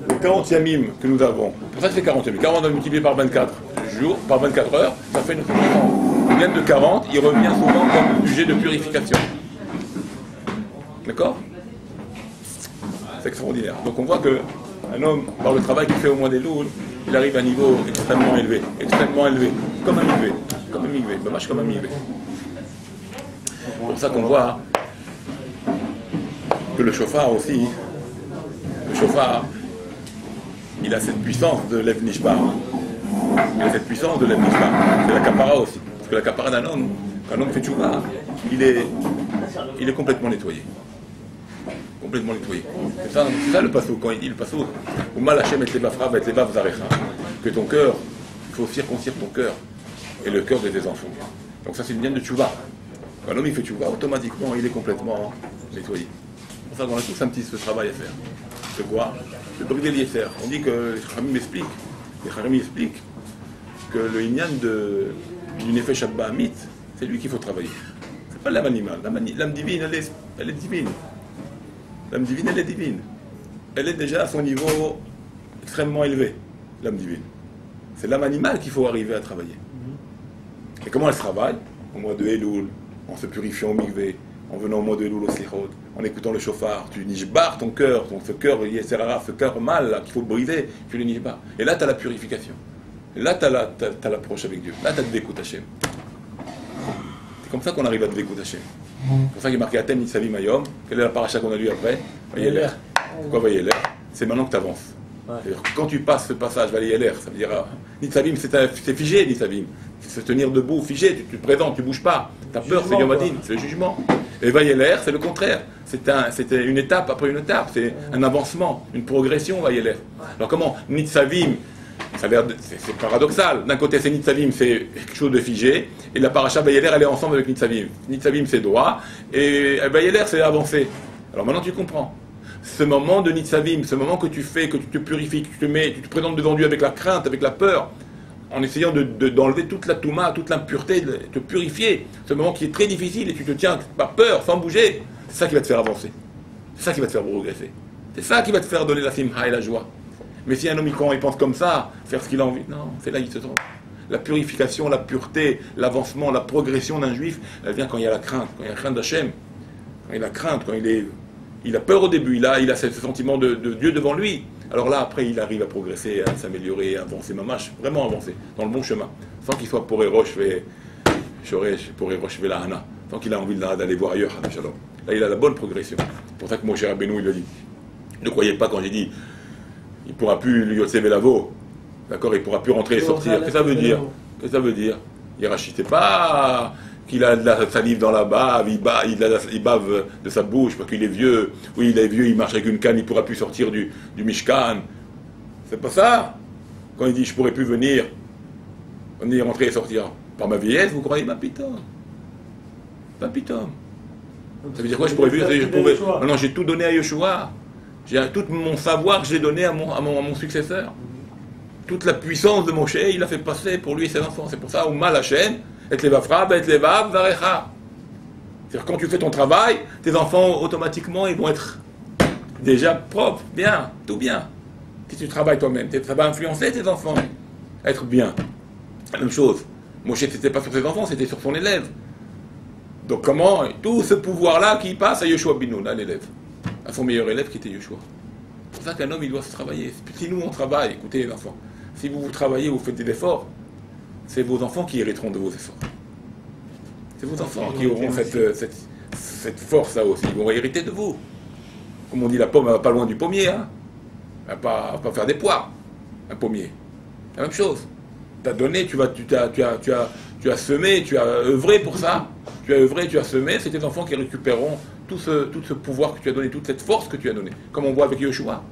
Les 40 yamim que nous avons, pour ça que c'est 40 yamim. 40 multiplié par 24 jours, par 24 heures, ça fait une ans. Le gain de 40, il revient souvent comme sujet de purification. D'accord? C'est extraordinaire. Donc on voit qu'un homme, par le travail qu'il fait au mois des Louls, il arrive à un niveau extrêmement élevé. Extrêmement élevé. Comme un migvé. Comme un migvé. Dommage comme un migvé. C'est pour ça qu'on voit que le chauffard aussi, le chauffard, il a cette puissance de Lev Nishbar. Il a cette puissance de Lev Nishbar. C'est la kapara aussi. Parce que la kapara d'un homme, quand un homme fait tchouva, il est complètement nettoyé. Complètement nettoyé. C'est ça le pasouk, quand il dit le pasouk. Ou mal Hashem et levafra et levav zarecha. Que ton cœur, il faut circoncire ton cœur et le cœur de tes enfants. Donc ça c'est une ligne de tchouva. Quand un homme il fait tchouva, automatiquement il est complètement nettoyé. C'est pour ça qu'on a tous un petit travail à faire. C'est quoi? Le brider l'Yesser. On dit que les Kharamim expliquent que le Inyan du Nefesh Abba Amit, c'est lui qu'il faut travailler. C'est pas l'âme animale. L'âme divine, elle est divine. L'âme divine, elle est divine. Elle est déjà à son niveau extrêmement élevé, l'âme divine. C'est l'âme animale qu'il faut arriver à travailler. Et comment elle se travaille? Au mois de Elul, en se purifiant au mikvé, en venant au mois de Elul au Slichot, en écoutant le chauffard, tu nishbar ton cœur, ce cœur Yeserara, ce cœur mal là, qu'il faut briser, tu le nishbar. Et là, tu as la purification. Et là, tu as l'approche avec Dieu. Là, tu as Dvekut Hashem. C'est comme ça qu'on arrive à Dvekut Hashem. C'est pour ça qu'il est marqué Atem Nitzavim Hayom. Quelle est la paracha qu'on a lu après? Vayeler. Pourquoi Vayeler? C'est maintenant que tu avances. Ouais. Quand tu passes ce passage, Vayeler, ça veut dire Nitzavim, c'est figé, Nitzavim. C'est se tenir debout, figé, tu te présentes, tu ne bouges pas. Tu as peur, c'est Yom Hadin, c'est le jugement. Et Vayeler, c'est le contraire. C'était une étape après une étape, c'est un avancement, une progression, Vayeler. Alors comment Nitzavim, c'est paradoxal. D'un côté, c'est Nitzavim, c'est quelque chose de figé, et la paracha Vayeler, elle est ensemble avec Nitzavim. Nitzavim, c'est droit, et Vayeler, c'est avancé. Alors maintenant, tu comprends. Ce moment de Nitzavim, ce moment que tu fais, que tu te purifies, que tu te présentes devant Dieu avec la crainte, avec la peur, en essayant d'enlever toute la touma, toute l'impureté, de te purifier. Ce moment qui est très difficile, et tu te tiens par peur, sans bouger. C'est ça qui va te faire avancer. C'est ça qui va te faire progresser. C'est ça qui va te faire donner la simha et la joie. Mais si un homme il pense comme ça, faire ce qu'il a envie, non, c'est là qu'il se trompe. La purification, la pureté, l'avancement, la progression d'un juif, elle vient quand il y a la crainte, quand il y a la crainte d'Hachem, quand il a la crainte, quand il a peur au début, il a ce sentiment de Dieu devant lui. Alors là, après, il arrive à progresser, à s'améliorer, à avancer, mamash, vraiment avancer, dans le bon chemin, sans qu'il soit pour Roche la Hana, sans qu'il a envie d'aller voir ailleurs, là, il a la bonne progression. C'est pour ça que mon cher Rabbeinu, il a dit, ne croyez pas quand j'ai dit, il ne pourra plus lui yotse velavo, d'accord, il ne pourra plus rentrer et sortir. Qu'est-ce que ça veut dire? Qu'est-ce que ça veut dire? Yerachi, c'est pas qu'il a de la salive dans la bave, il bave de sa bouche parce qu'il est vieux. Oui, il est vieux, il marche avec une canne, il ne pourra plus sortir du Mishkan. C'est pas ça. Quand il dit je ne pourrai plus venir rentrer et sortir par ma vieillesse, vous croyez? Ma pitom. Ça veut dire quoi? Je pourrais plus. Non, j'ai tout donné à Yeshua. Tout mon savoir, je l'ai donné à mon successeur. Toute la puissance de Moshe, il l'a fait passer pour lui et ses enfants. C'est pour ça, au mal Hashem, et levafra, et levav, zarecha. C'est-à-dire, quand tu fais ton travail, tes enfants, automatiquement, ils vont être déjà propres, bien, tout bien. Si tu travailles toi-même, ça va influencer tes enfants à être bien. La même chose. Moshe, c'était pas sur ses enfants, c'était sur son élève. Donc, comment tout ce pouvoir-là qui passe à Yeshua Binoun, à l'élève, à son meilleur élève qui était Yeshua. C'est pour ça qu'un homme, il doit se travailler. Si nous, on travaille, écoutez les enfants, si vous travaillez, vous faites des efforts, c'est vos enfants qui hériteront de vos efforts. C'est vos enfants qui auront cette force-là aussi. Ils vont hériter de vous. Comme on dit, la pomme, elle va pas loin du pommier. Hein. Elle va pas faire des poires, un pommier. La même chose. Tu as donné, tu as semé, tu as œuvré pour ça. Tu as œuvré, tu as semé, c'est tes enfants qui récupéreront tout ce pouvoir que tu as donné, toute cette force que tu as donnée. Comme on voit avec Yeshua.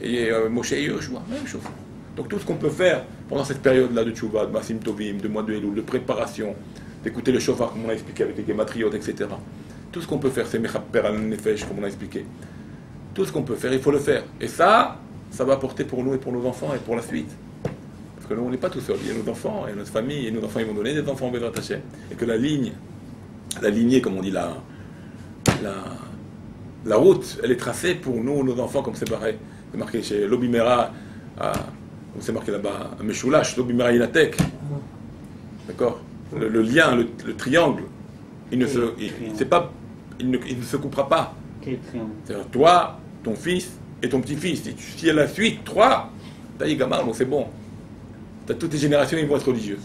Et Moshe et Yeshua, même chose. Donc tout ce qu'on peut faire pendant cette période-là de Tchouva, de Masim Tovim, de mois de Elul, de préparation, d'écouter le shofar, comme on a expliqué avec les gematriotes, etc. Tout ce qu'on peut faire, c'est Mechaper al Nefesh, comme on a expliqué. Tout ce qu'on peut faire, il faut le faire. Et ça va apporter pour nous et pour nos enfants et pour la suite. Parce que nous, on n'est pas tout seuls. Il y a nos enfants et notre famille, et nos enfants, ils vont donner des enfants en Bezrat Hashem. Et que la lignée, comme on dit, la route, elle est tracée pour nous, nos enfants, comme c'est pareil. C'est marqué chez Lobimera, c'est marqué là-bas, à Meshoulash, Lobimera Inatek. D'accord? Le lien, le triangle, il ne se coupera pas. C'est-à-dire toi, ton fils et ton petit-fils. Si à la suite, 3, t'as dit gamin, bon, c'est bon. T'as toutes les générations, ils vont être religieux.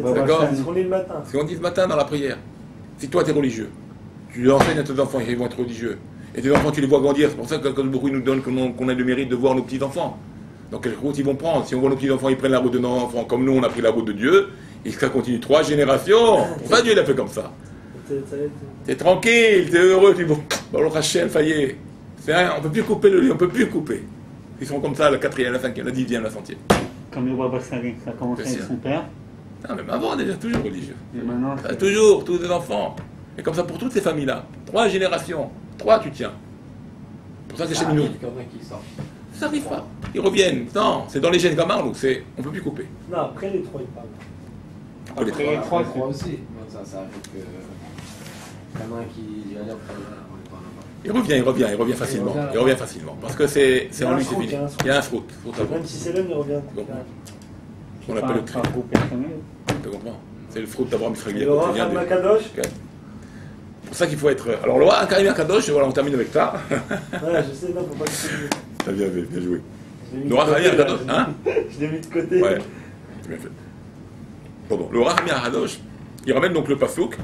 D'accord? C'est ce qu'on dit le matin. C'est ce qu'on dit le matin dans la prière. Si toi, tu es religieux, tu enseignes à tes enfants, ils vont être religieux. Et tes enfants, tu les vois grandir. C'est pour ça que quand beaucoup nous donne qu'on a le mérite de voir nos petits-enfants. Donc, quelle route ils vont prendre? Si on voit nos petits-enfants, ils prennent la route de nos enfants, comme nous, on a pris la route de Dieu, et ça continue 3 générations. Pour ça, Dieu l'a fait comme ça. T'es tranquille, t'es heureux, tu vas. Bon, Rachel, ça y est. On ne peut plus couper le lien, on ne peut plus couper. Ils sont comme ça, la 4e, la 5e, la 10e, la 100e. Comme le roi Bassari, ça a commencé avec son père. Non, mais avant, on est déjà toujours religieux. Et maintenant, Toujours, tous les enfants. Et comme ça pour toutes ces familles-là. 3 générations. 3, tu tiens. Pour ça, c'est chez nous. Ça n'arrive pas. Ils reviennent. Non, c'est dans les gènes gamins, donc on ne peut plus couper. Non, après les 3, ils parlent. Après les 3 aussi. Ça arrive que. Gamin qui. Il revient facilement. Il revient facilement. Parce que c'est en lui, c'est fini. Il y a un fruit. Même si c'est l'homme, il revient. On appelle le tri. Tu comprends? C'est le fruit d'Abraham Israël. Le roi Harim Akadosh. C'est pour ça qu'il faut être. Alors, le roi Harim Akadosh, voilà, on termine avec ça. Ouais, je sais, non, faut pas que tu. Bien joué. Le roi Harim Akadosh, hein? Je l'ai mis de côté. Ouais, c'est bien fait. Pardon. Le roi Harim Akadosh, il ramène donc le pasouk.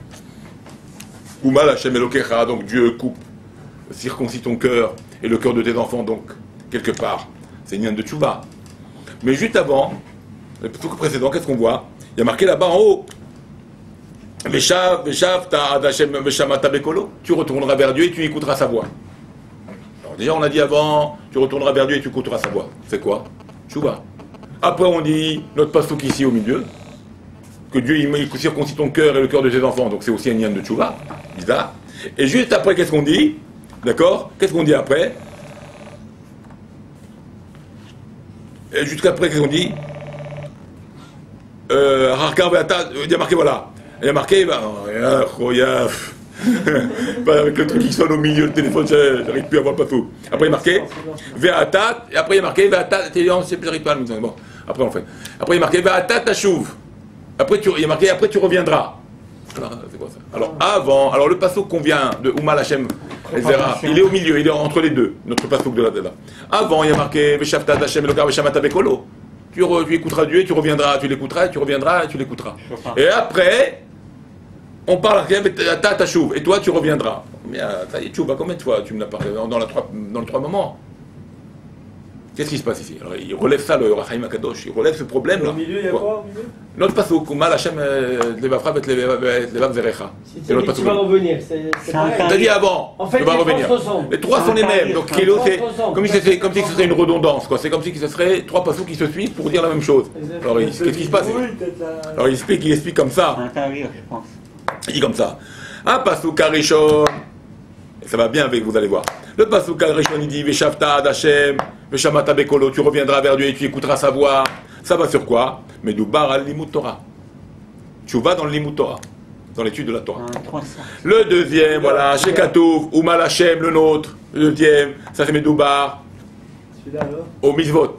Umal Hashem Elokecha, donc Dieu coupe, circoncis ton cœur et le cœur de tes enfants, donc, quelque part. C'est une de Tchouba. Mais juste avant, le pasouk précédent, qu'est-ce qu'on voit? Il y a marqué là-bas en haut. Tu retourneras vers Dieu et tu écouteras sa voix. Alors déjà on a dit avant, tu retourneras vers Dieu et tu écouteras sa voix. C'est quoi? Tchouba. Après on dit, notre pasouk ici au milieu, que Dieu il circoncis ton cœur et le cœur de tes enfants, donc c'est aussi un lien de Tchouba. Bizarre. Et juste après, qu'est-ce qu'on dit? D'accord? Qu'est-ce qu'on dit après? Et jusqu'après, qu'est-ce qu'on dit? Il y a marqué, voilà. Il y a marqué, avec le truc qui sonne au milieu du téléphone, j'arrive plus à voir pas tout. Après, il y a marqué, Ve'atat, et après, il y a marqué, Ve'atat, j'arrive pas à le dire. Bon, après, on fait. Après, il y a marqué, Ve'atat tashuv. Après, il y a marqué, après, tu reviendras. Alors, c'est quoi ça? Alors, avant, alors le passouk qu'on vient de Umal Hashem Ezera, il est au milieu, il est entre les deux, notre passouk de la Dela. Avant, il y a marqué, Ve'shavta Hashem Elokar Ve'shamata Bekolo. Tu écouteras Dieu, tu reviendras, tu l'écouteras, tu reviendras, tu l'écouteras. Et après, on parle à ta chouve, et toi tu reviendras. Mais ça y est, chouve, combien de fois tu me l'as parlé dans les 3 moments? Qu'est-ce qui se passe ici? Alors, il relève ça, le Harim Akadosh, il relève ce problème-là. Au milieu, il y a quoi au milieu? Notre pasouk, Umal Hashem Levavra Bet Levav Zerecha. C'est notre pasouk. Tu vas revenir, c'est t'as dit avant, en fait, tu vas revenir. Les 3 sont les mêmes, donc comme si ce serait une redondance, quoi. C'est comme si ce serait 3 pasouks qui se suivent pour dire la même chose. Alors, qu'est-ce qui se passe? Alors, il explique comme ça. Il dit comme ça. Un pasouk Arishon. Ça va bien avec vous, allez voir. Le pasouk Arishon, il dit Veshavta ad Hashem, Veshamata Bekolo, tu reviendras vers Dieu et tu écouteras sa voix. Ça va sur quoi? Medoubar al Limut Torah. Tu vas dans le Limut Torah, dans l'étude de la Torah. Le deuxième, voilà, Shekatouv, Umal Hashem, le nôtre. Le deuxième, ça c'est Medoubar. Celui-là alors? Au Mitzvot.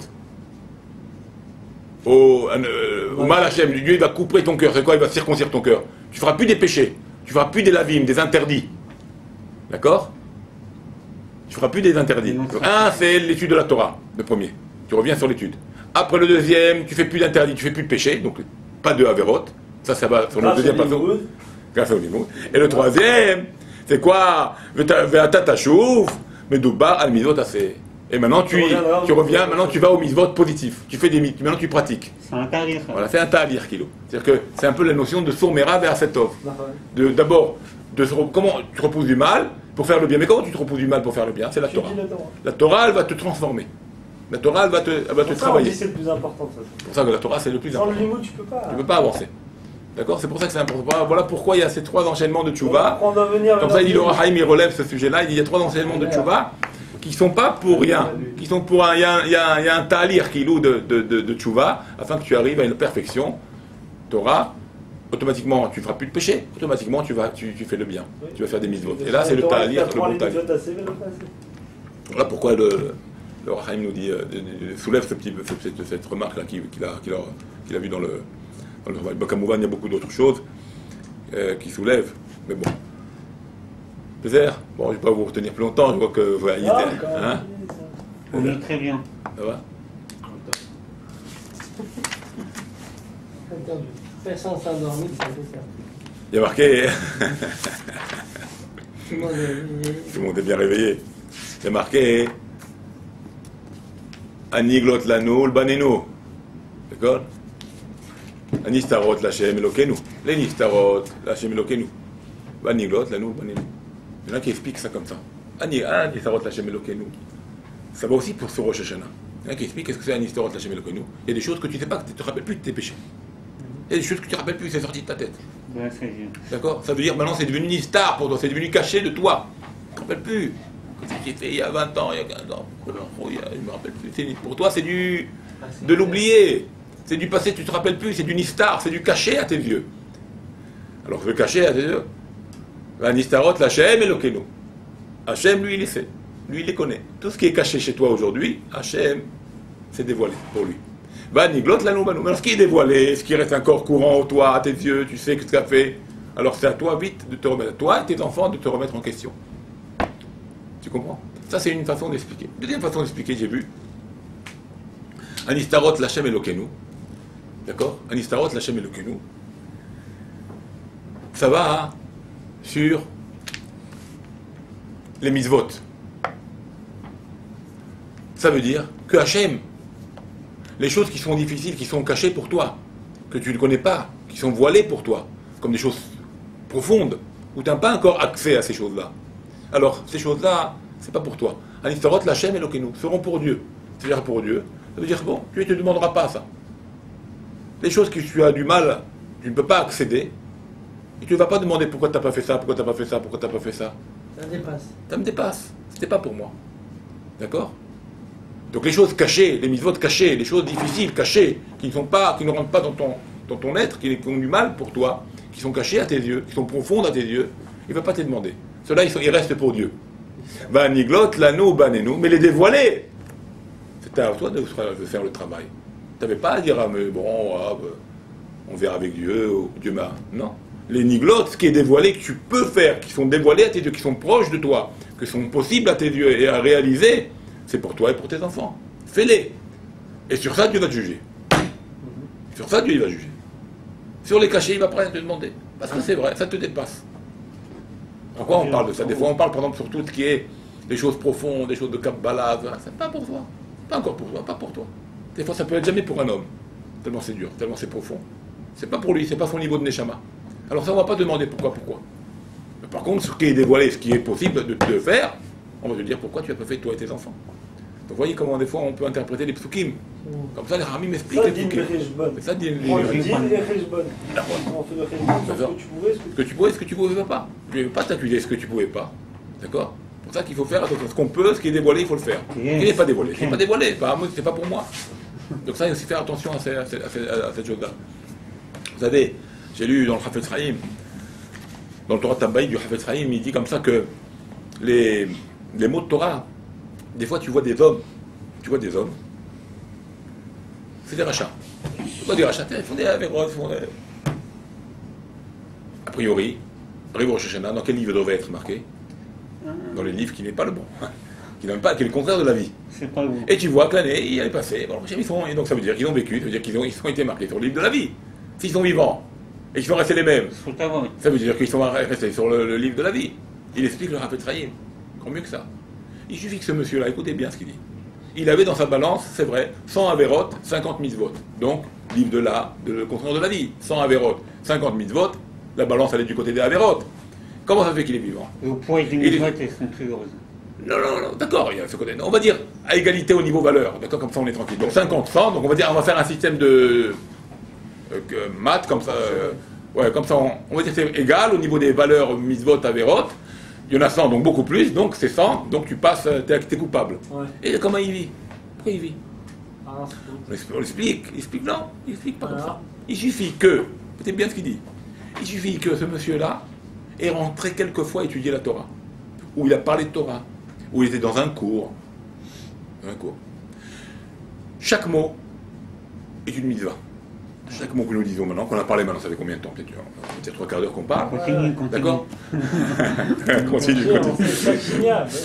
Umal Hashem, Dieu il va couper ton cœur. C'est quoi? Il va circoncire ton cœur. Tu feras plus des péchés. Tu feras plus des lavim, des interdits. D'accord? Tu feras plus des interdits. Donc, un, c'est l'étude de la Torah, le premier. Tu reviens sur l'étude. Après le deuxième, tu fais plus d'interdits, tu fais plus de péchés, donc pas de avéroth. Ça va sur le deuxième passage. Grâce au Limoud. Et le troisième, c'est quoi? Ve'atat tashuv, medoubar al mizvot aseh. Et maintenant tu reviens, maintenant tu vas au mizvot positif. Tu fais des maintenant tu pratiques. C'est un talir. Voilà, c'est un talir kilo. C'est-à-dire que c'est un peu la notion de sourmera vers cette offre. D'abord, comment tu te reposes du mal pour faire le bien. Mais comment tu te reposes du mal pour faire le bien? C'est la Torah. La Torah, elle va te transformer. La Torah, elle va te travailler. C'est le plus important. C'est pour ça que la Torah, c'est le plus important. Sans le limoud, tu peux pas. Tu peux pas avancer. D'accord? C'est pour ça que c'est important. Voilà pourquoi il y a ces 3 enchaînements de tchouva. Comme ça, il dit le Haïm, il relève ce sujet-là. Il dit il y a 3 enchaînements de tchouva qui ne sont pas pour rien. Qui sont pour un. Il y a un talir qui loue de tchouva afin que tu arrives à une perfection. Torah. Automatiquement, tu ne feras plus de péché. Automatiquement, tu fais le bien. Tu vas faire des mitzvot. Et là, c'est le talir, le bon talir. Voilà pourquoi le Rachaim nous dit, soulève cette remarque-là qu'il a vue dans le travail. Kamouvan, il y a beaucoup d'autres choses qui soulèvent, mais bon. Peut-être, bon, je ne vais pas vous retenir plus longtemps, je vois que vous voyez. Hein? On est très bien. Ça va? Personne s'est endormi, ça fait ça. Il y a marqué. Tout le monde est... Tout le monde est bien réveillé. Il y a marqué. Aniglot lanu l'banenu. D'accord? Anistarot l'Hashem Elokenu. Les nistarot l'Hashem Elokenu. Aniglot lanu l'banenu. Il y en a qui expliquent ça comme ça. Anistarot l'Hashem Elokenu. Ça va aussi pour ce Rosh Hashanah. Il y en a qui expliquent qu'est-ce que c'est Anistarot l'Hashem Elokenu. Il y a des choses que tu ne sais pas, que tu ne te rappelles plus de tes péchés. Il y a des choses que tu ne te rappelles plus, c'est sorti de ta tête. Ouais, c'est bien. D'accord? Ça veut dire maintenant c'est devenu une star pour toi, c'est devenu caché de toi. Tu ne te rappelles plus. Ce que j'ai fait il y a 20 ans, il y a 15 ans. Je ne me rappelle plus. Pour toi, c'est de l'oublier. C'est du passé, tu ne te rappelles plus. C'est du nistar, c'est du caché à tes yeux. Alors, le caché à tes yeux. La nistarot, l'Hashem Elokenu. Hachem, lui, il les sait. Lui, il les connaît. Tout ce qui est caché chez toi aujourd'hui, Hachem, c'est dévoilé pour lui. Vaniglot lanu banu. Mais ce qui est dévoilé, ce qui reste encore courant au toi, à tes yeux, tu sais que tu as fait. Alors, c'est à toi, vite, de te remettre. À toi et tes enfants, de te remettre en question. Tu comprends? Ça, c'est une façon d'expliquer. Deuxième façon d'expliquer, j'ai vu. Anistarot l'Hashem Elokenu. D'accord? Anistarot l'Hashem Elokenu. Ça va sur les mitzvot. Ça veut dire que Hachem, les choses qui sont difficiles, qui sont cachées pour toi, que tu ne connais pas, qui sont voilées pour toi, comme des choses profondes, où tu n'as pas encore accès à ces choses-là. Alors, ces choses-là, c'est pas pour toi. Anistarot l'Hashem Elokenu seront pour Dieu. C'est-à-dire pour Dieu. Ça veut dire, bon, tu ne te demanderas pas ça. Les choses que tu as du mal, tu ne peux pas accéder, et tu ne vas pas demander pourquoi tu n'as pas fait ça, pourquoi tu n'as pas fait ça, pourquoi tu n'as pas fait ça. Ça dépasse. Ça me dépasse. C'était pas pour moi. D'accord? Donc les choses cachées, les mitzvot cachées, les choses difficiles, cachées, qui ne rentrent pas dans ton être, qui font du mal pour toi, qui sont cachées à tes yeux, qui sont profondes à tes yeux, il ne va pas te demander. Ceux-là, ils restent pour Dieu. Vaniglot lanu banenu, mais les dévoiler, c'était à toi de faire le travail. Tu n'avais pas à dire, ah, mais bon, on verra avec Dieu, ou Dieu m'a. Non. Les niglot, ce qui est dévoilé, que tu peux faire, qui sont dévoilés à tes yeux, qui sont proches de toi, qui sont possibles à tes yeux et à réaliser, c'est pour toi et pour tes enfants. Fais-les. Et sur ça, Dieu va te juger. Sur ça, Dieu il va juger. Sur les cachés, il va pas te demander. Parce que c'est vrai, ça te dépasse. Pourquoi on parle de ça? Des fois, on parle, par exemple, sur tout ce qui est des choses profondes, des choses de Kabbalah. C'est pas pour toi. Pas encore pour toi, pas pour toi. Des fois, ça peut être jamais pour un homme. Tellement c'est dur, tellement c'est profond. C'est pas pour lui, c'est pas son niveau de Neshama. Alors ça, on va pas demander pourquoi. Mais par contre, ce qui est dévoilé, ce qui est possible de faire, on va te dire pourquoi tu as pas fait toi et tes enfants. Donc vous voyez comment des fois on peut interpréter les psukim. Comme ça, les Ramim m'expliquent les psukim. Ça dit les cheshbon. Ce que tu pouvais, ce que tu pouvais pas. Tu ne veux pas t'accuser ce que tu pouvais pas. D'accord? C'est pour ça qu'il faut faire attention. Ce qu'on peut, ce qui est dévoilé, il faut le faire. Ce qui n'est pas dévoilé. Ce n'est pas dévoilé, c'est pas pour moi. Donc ça, il faut aussi faire attention à cette chose-là. Vous savez, j'ai lu dans le Hafetz Chaim, dans le Torah Tabbaï du Hafetz Chaim, il dit comme ça que les mots de Torah, des fois tu vois des hommes, c'est des rachats. C'est pas des rachats, ils font des avérotes, a priori, Rosh Hashanah, dans quel livre devrait être marqué? Dans les livres qui n'est pas le bon, qui n'est pas, qui est le contraire de la vie. Pas bon. Et tu vois que l'année, il est passé, bon, et donc ça veut dire qu'ils ont vécu, ça veut dire qu'ils ont été marqués sur le livre de la vie. S'ils sont vivants, et qu'ils sont restés les mêmes, ça veut dire qu'ils sont restés sur le livre de la vie. Il explique le Hafetz Chaim, encore mieux que ça. Il suffit que ce monsieur-là, écoutez bien ce qu'il dit. Il avait dans sa balance, c'est vrai, 100 avérotes, 50 mitzvot. Donc, livre de le contraire de la vie. 100 avérotes, 50 mitzvot, la balance allait du côté des avérotes. Comment ça fait qu'il est vivant? Et au point des mitzvot, elles sont très heureuses. Non, d'accord, il y a ce côté. On va dire à égalité au niveau valeur, d'accord, comme ça on est tranquille. Donc 50, 100, donc on va faire un système de maths, comme ça, comme ça on va dire c'est égal au niveau des valeurs mitzvot, avérotes. Il y en a 100, donc beaucoup plus, donc c'est 100, donc tu passes, t'es coupable. Ouais. Et comment il vit? Pourquoi il vit? On l'explique, il explique pas comme ça. Il suffit que, écoutez bien ce qu'il dit, il suffit que ce monsieur-là ait rentré quelques fois étudier la Torah, où il a parlé de Torah, où il était dans un cours, un cours. Chaque mot est une mitzvah. Chaque mot que nous disons maintenant, qu'on a parlé maintenant, ça fait combien de temps? Peut-être 3 quarts d'heure qu'on parle. D'accord. Continue.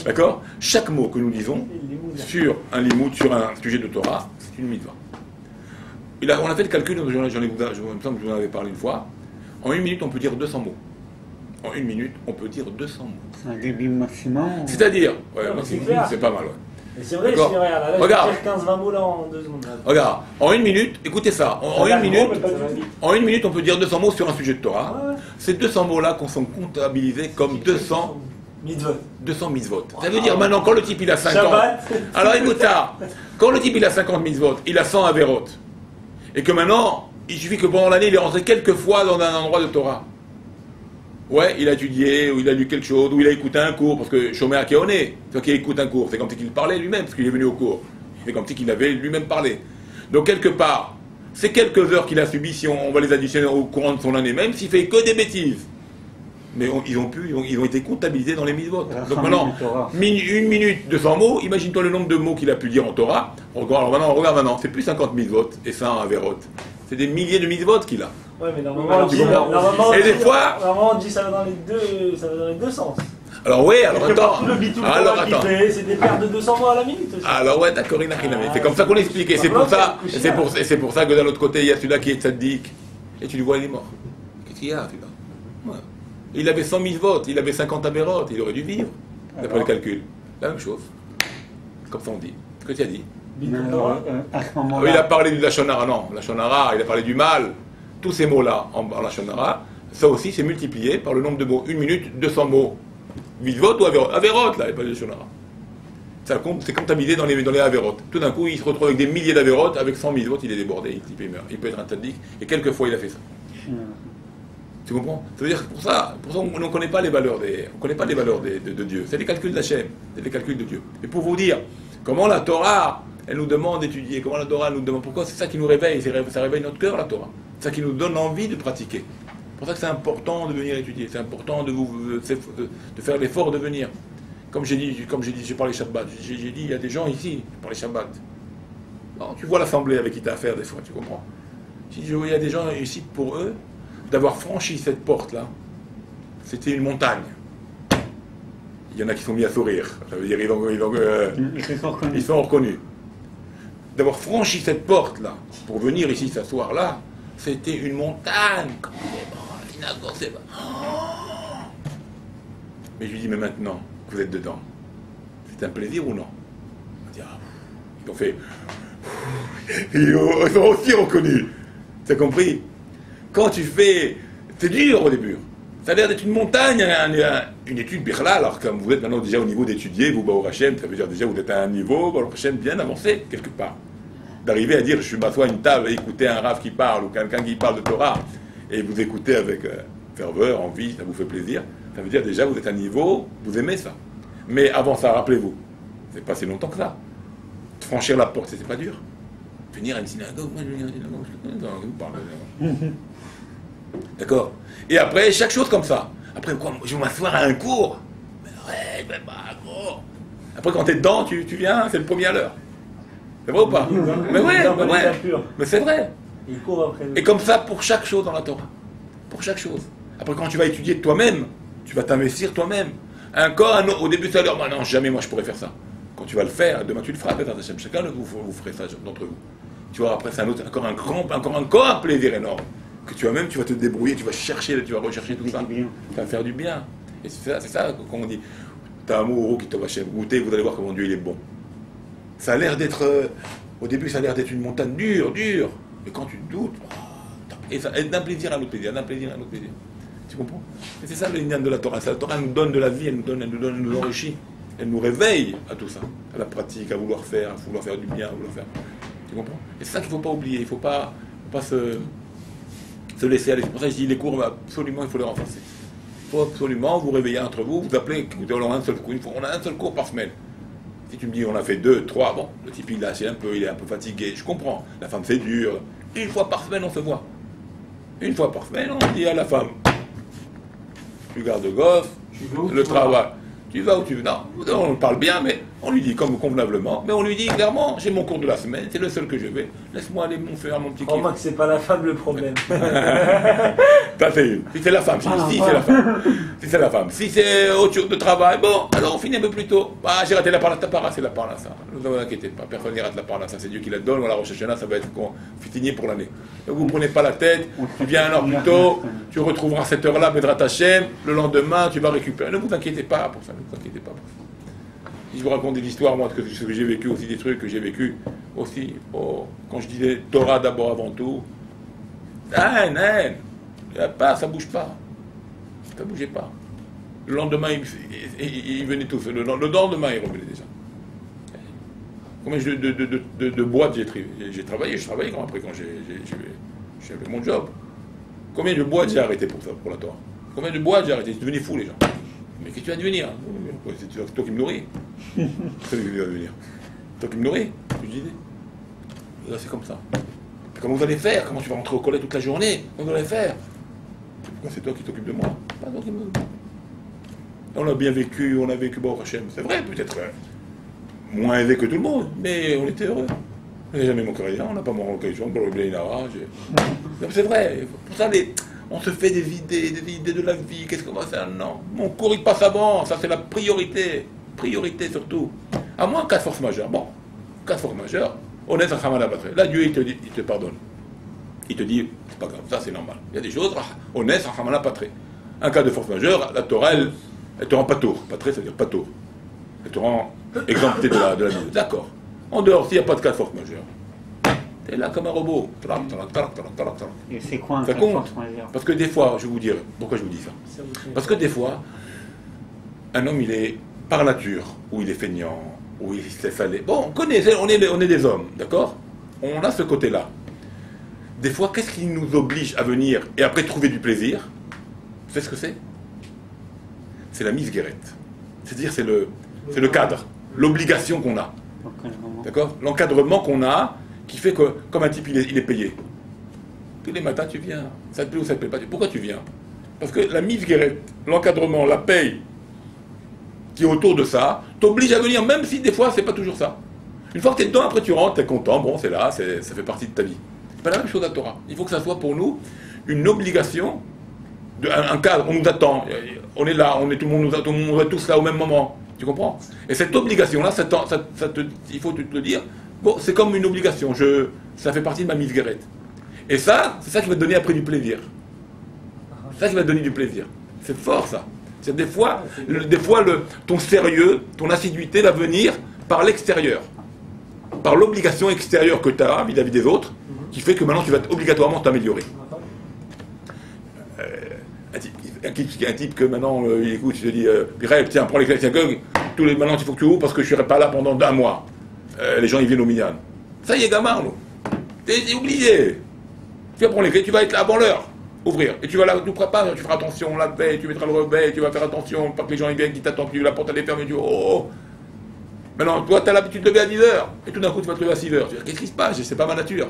D'accord. Chaque mot que nous disons sur un limoud, sur un sujet de Torah, c'est une mitzvah. On a fait le calcul, il me semble que je vous en avais parlé une fois. En 1 minute, on peut dire 200 mots. En 1 minute, on peut dire 200 mots. C'est un débit maximum. C'est-à-dire, c'est pas mal, ouais. Mais c'est vrai, là, regarde. 15-20 mots là en 2 secondes. Là. Regarde, en 1 minute, écoutez ça, en 1 minute, on peut dire 200 mots sur un sujet de Torah. Ouais. Ces 200 mots-là qu'on sont comptabilisés comme 200 mitzvot. Ça veut dire maintenant, quand le type il a 50... Alors écoute ça, quand le type il a 50 mitzvot, il a 100 averot. Et que maintenant, il suffit que pendant l'année, il est rentré quelques fois dans un endroit de Torah. Ouais, il a étudié, ou il a lu quelque chose, ou il a écouté un cours, parce que Shomer Keoné, c'est qui écoute un cours, c'est comme si il parlait lui-même, parce qu'il est venu au cours. C'est comme si il avait lui-même parlé. Donc quelque part, ces quelques heures qu'il a subies, si on va les additionner au courant de son année, même s'il fait que des bêtises, mais ils ont été comptabilisés dans les mitzvot. Donc maintenant, 1 minute, 200 mots, imagine-toi le nombre de mots qu'il a pu dire en Torah. Alors regarde maintenant, c'est plus 50 mitzvot et 100 averot. C'est des milliers de mitzvot qu'il a. Ouais, mais normalement, et des fois, on dit ça va dans les deux sens. Alors oui, alors attends. C'est des paires de 200 mots à la minute aussi. Alors ouais, d'accord, c'est comme ça qu'on explique. Et c'est pour ça que d'un autre côté, il y a celui-là qui est tzaddik. Et tu le vois, il est mort. Qu'est-ce qu'il y a, celui-là? Ouais. Il avait 100 000 votes, il avait 50 avérotes, il aurait dû vivre, d'après le calcul. La même chose. Comme ça on dit. Ce que tu as dit. À ce moment-là... Il a parlé du Lachon Hara, non. Lachon Hara, il a parlé du mal. Tous ces mots-là en Lachon Hara, ça aussi c'est multiplié par le nombre de mots. 1 minute, 200 mots. Mitzvot ou avérotes? Avérotes, là, il n'y a pas de Lachon Hara. C'est comptabilisé dans les avérotes. Tout d'un coup, il se retrouve avec des milliers d'avérotes, avec 100 mitzvot, il est débordé, il meurt. Il peut être un tzaddik, et quelquefois il a fait ça. Tu comprends? Ça veut dire que pour ça on ne connaît pas les valeurs de Dieu. C'est les calculs d'Hachem, c'est les calculs de Dieu. Et pour vous dire comment la Torah, elle nous demande d'étudier, comment la Torah nous demande, pourquoi c'est ça qui nous réveille, ça réveille notre cœur, la Torah. C'est ça qui nous donne envie de pratiquer. C'est pour ça que c'est important de venir étudier, c'est important de faire l'effort de venir. Comme j'ai dit, j'ai parlé Shabbat, j'ai dit, il y a des gens ici, je parlais Shabbat. Non, tu vois l'assemblée avec qui tu as affaire des fois, tu comprends? Il y a des gens ici, pour eux, d'avoir franchi cette porte-là, c'était une montagne. Il y en a qui sont mis à sourire. Ça veut dire ils sont reconnus. D'avoir franchi cette porte-là, pour venir ici s'asseoir là, c'était une montagne. Mais je lui dis, mais maintenant que vous êtes dedans, c'est un plaisir ou non? On dit, ils ont fait... Ils sont aussi reconnus. Tu as compris? Quand tu fais... C'est dur au début. Ça a l'air d'être une montagne, une étude birla, alors comme vous êtes maintenant déjà au niveau d'étudier, vous, Baruch Hashem, ça veut dire déjà vous êtes à un niveau, Baruch Hashem, bien avancé, quelque part. D'arriver à dire, je m'assois à une table et écouter un rav qui parle, ou quelqu'un qui parle de Torah, et vous écoutez avec ferveur, envie, ça vous fait plaisir, ça veut dire déjà vous êtes à un niveau, vous aimez ça. Mais avant ça, rappelez-vous, c'est pas si longtemps que ça. Franchir la porte, c'est pas dur. Venir à une synagogue, moi je viens à une synagogue, vous parlez. D'accord. Et après, chaque chose comme ça. Après, quoi, je vais m'asseoir à un cours. Mais ouais, mais pas gros. Après, quand t'es dedans, tu viens, c'est le premier à l'heure. C'est vrai ou pas? Mais ouais, mais c'est vrai. Et comme ça, pour chaque chose dans la Torah. Pour chaque chose. Après, quand tu vas étudier toi-même, tu vas t'investir toi-même. Un corps, un autre, au début, ça a l'air, non, jamais moi je pourrais faire ça. Quand tu vas le faire, demain tu le feras, peut-être, chacun vous ferez ça d'entre vous. Tu vois, après, c'est encore un plaisir énorme. Que tu vas te débrouiller, tu vas rechercher tout ça. Ça va faire du bien. Et c'est ça qu'on dit. T'as un mot qui te va goûter, vous allez voir comment Dieu il est bon. Ça a l'air d'être, au début ça a l'air d'être une montagne dure. Mais quand tu doutes, et d'un plaisir à un autre plaisir, Tu comprends? Et c'est ça le lien de la Torah. La Torah nous donne de la vie, elle nous enrichit. Elle nous réveille à tout ça, à la pratique, à vouloir faire du bien, Tu comprends? Et c'est ça qu'il ne faut pas oublier. Il ne faut pas se laisser aller. C'est pour ça que je dis les cours, absolument, il faut les renforcer. Il faut absolument vous réveiller entre vous, vous appelez, on a un seul cours, on a un seul cours par semaine. Si tu me dis on a fait 2, 3, bon, le type il est un peu fatigué, je comprends, la femme c'est dur. 1 fois par semaine on se voit. 1 fois par semaine on dit à la femme, tu gardes le gosse, le travail. Tu vas où tu veux. Non, on parle bien, mais on lui dit comme convenablement. Mais on lui dit clairement, j'ai mon cours de la semaine, c'est le seul que je vais. Laisse-moi aller faire mon petit kiff. Remarque que c'est pas la femme le problème. Ça, si c'est la femme, si c'est la femme. Si c'est la femme. Si c'est autre chose de travail, bon, alors on finit un peu plus tôt. Ah, j'ai raté la parole, t'as pas raté la parole, ça. Ne vous inquiétez pas, personne n'y rate la parole, ça. C'est Dieu qui la donne, voilà, Rosh Hashanah, ça va être fini pour l'année. Donc vous ne prenez pas la tête, tu viens 1 heure plus tôt, tu retrouveras cette heure-là, Bedrat Hashem, le lendemain, tu vas récupérer. Ne vous inquiétez pas pour ça, ne vous inquiétez pas pour ça. Si je vous raconte des histoires, moi, ce que j'ai vécu aussi, des trucs que j'ai vécu aussi, quand je disais Torah d'abord avant tout, ça bouge pas. Ça bougeait pas. Le lendemain, il venait tous. Le lendemain, il revenait déjà. Combien de boîtes j'ai travaillé? Je travaillais après quand j'avais mon job. Combien de boîtes j'ai arrêté pour ça, pour la Torah? Combien de boîtes j'ai arrêté? C'est devenu fou, les gens. Mais qu'est-ce que tu vas devenir? C'est toi qui me nourris. C'est toi qui vas devenir. C'est toi qui me nourris. Tu dis. Là, c'est comme ça. Comment vous allez faire? Comment tu vas rentrer au collège toute la journée? Comment vous allez faire? Pourquoi c'est toi qui t'occupes de moi? Pas toi qui me... On a bien vécu, on a vécu Baruch Hashem. C'est vrai, peut-être moins aisé que tout le monde, mais on était heureux. On n'a jamais manqué rien, on n'a pas manqué de gens, c'est vrai. Pour ça, on se fait des idées de la vie. Qu'est-ce qu'on va faire? Non. Mon cours, il passe avant. Ça, c'est la priorité. Priorité surtout. À moins cas de force majeure. Bon, cas de force majeure, on est à Hamala Batre. Là, Dieu, il te pardonne. Il te dit, c'est pas grave, ça c'est normal. Il y a des choses, on est à Hamala Batre. Un cas de force majeure, la Torah, elle te rend pas tour. Batre, ça veut dire pas tour. Elle te rend exempté de la vie. D'accord. En dehors, s'il n'y a pas de cas de force majeure, t'es là comme un robot. Et c'est quoi un ça cas de compte. force majeure? Parce que des fois, je vais vous dire, pourquoi je vous dis ça? Parce que des fois, un homme, il est par nature, ou il est feignant, ou il s'est fallé. Bon, on est des hommes, d'accord? On a ce côté-là. Des fois, qu'est-ce qui nous oblige à venir et après trouver du plaisir? Vous savez ce que c'est? C'est la mise guérette. C'est-à-dire, c'est le cadre, l'obligation qu'on a. D'accord? L'encadrement qu'on a, qui fait que, comme un type, il est payé. Tous les matins, tu viens. Ça te plaît ou ça te plaît pas? Pourquoi tu viens? Parce que la mise guérette, l'encadrement, la paye qui est autour de ça, t'oblige à venir, même si des fois, c'est pas toujours ça. Une fois que tu es dedans, après tu rentres, tu es content, bon, c'est là, ça fait partie de ta vie. C'est pas la même chose à Torah. Il faut que ça soit pour nous une obligation, un cadre, on nous attend, on est là, tout le monde est tous là au même moment. Tu comprends? Et cette obligation-là, il faut te le dire, bon, c'est comme une obligation, ça fait partie de ma mise guérette. Et ça, c'est ça qui va te donner après du plaisir. C'est ça qui va te donner du plaisir. C'est fort, ça. C'est des fois, ton sérieux, ton assiduité va venir par l'extérieur. Par l'obligation extérieure que tu as vis-à-vis des autres, qui fait que maintenant tu vas obligatoirement t'améliorer. Un type que maintenant il écoute, il te dit Pirel, tiens, prends les clés de synagogue, maintenant il faut que tu ouvres parce que je ne serai pas là pendant 1 mois. Les gens ils viennent au minyan. Ça y est, gamin, t'es obligé. Tu vas prendre les clés, tu vas être là avant l'heure. Ouvrir. Et tu vas là, tu feras pas, tu feras attention, la veille, tu mettras le réveil, tu vas faire attention, pas que les gens ils viennent, qui t'attendent, la porte elle est fermée, tu dis oh. Maintenant, toi tu as l'habitude de lever à 10h, et tout d'un coup tu vas te lever à 6h. Tu dis qu'est-ce qui se passe? C'est pas ma nature.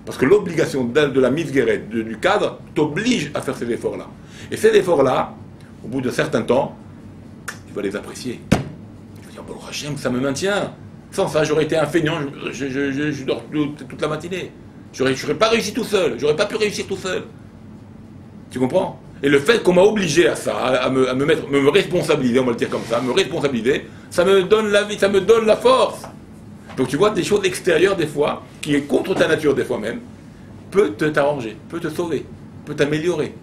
Parce que l'obligation de la mise guérette, du cadre, t'oblige à faire ces efforts-là. Et ces efforts-là, au bout d'un certain temps, tu vas les apprécier. Tu vas dire, bon, Hachem, ça me maintient. Sans ça, j'aurais été un feignant, je dors toute la matinée. J'aurais pas réussi tout seul, j'aurais pas pu réussir tout seul. Tu comprends? Et le fait qu'on m'a obligé à ça, à me responsabiliser, on va le dire comme ça, me responsabiliser, ça me donne la vie, ça me donne la force. Donc tu vois, des choses extérieures des fois, qui est contre ta nature des fois même, peut t'arranger, peut te sauver, peut t'améliorer.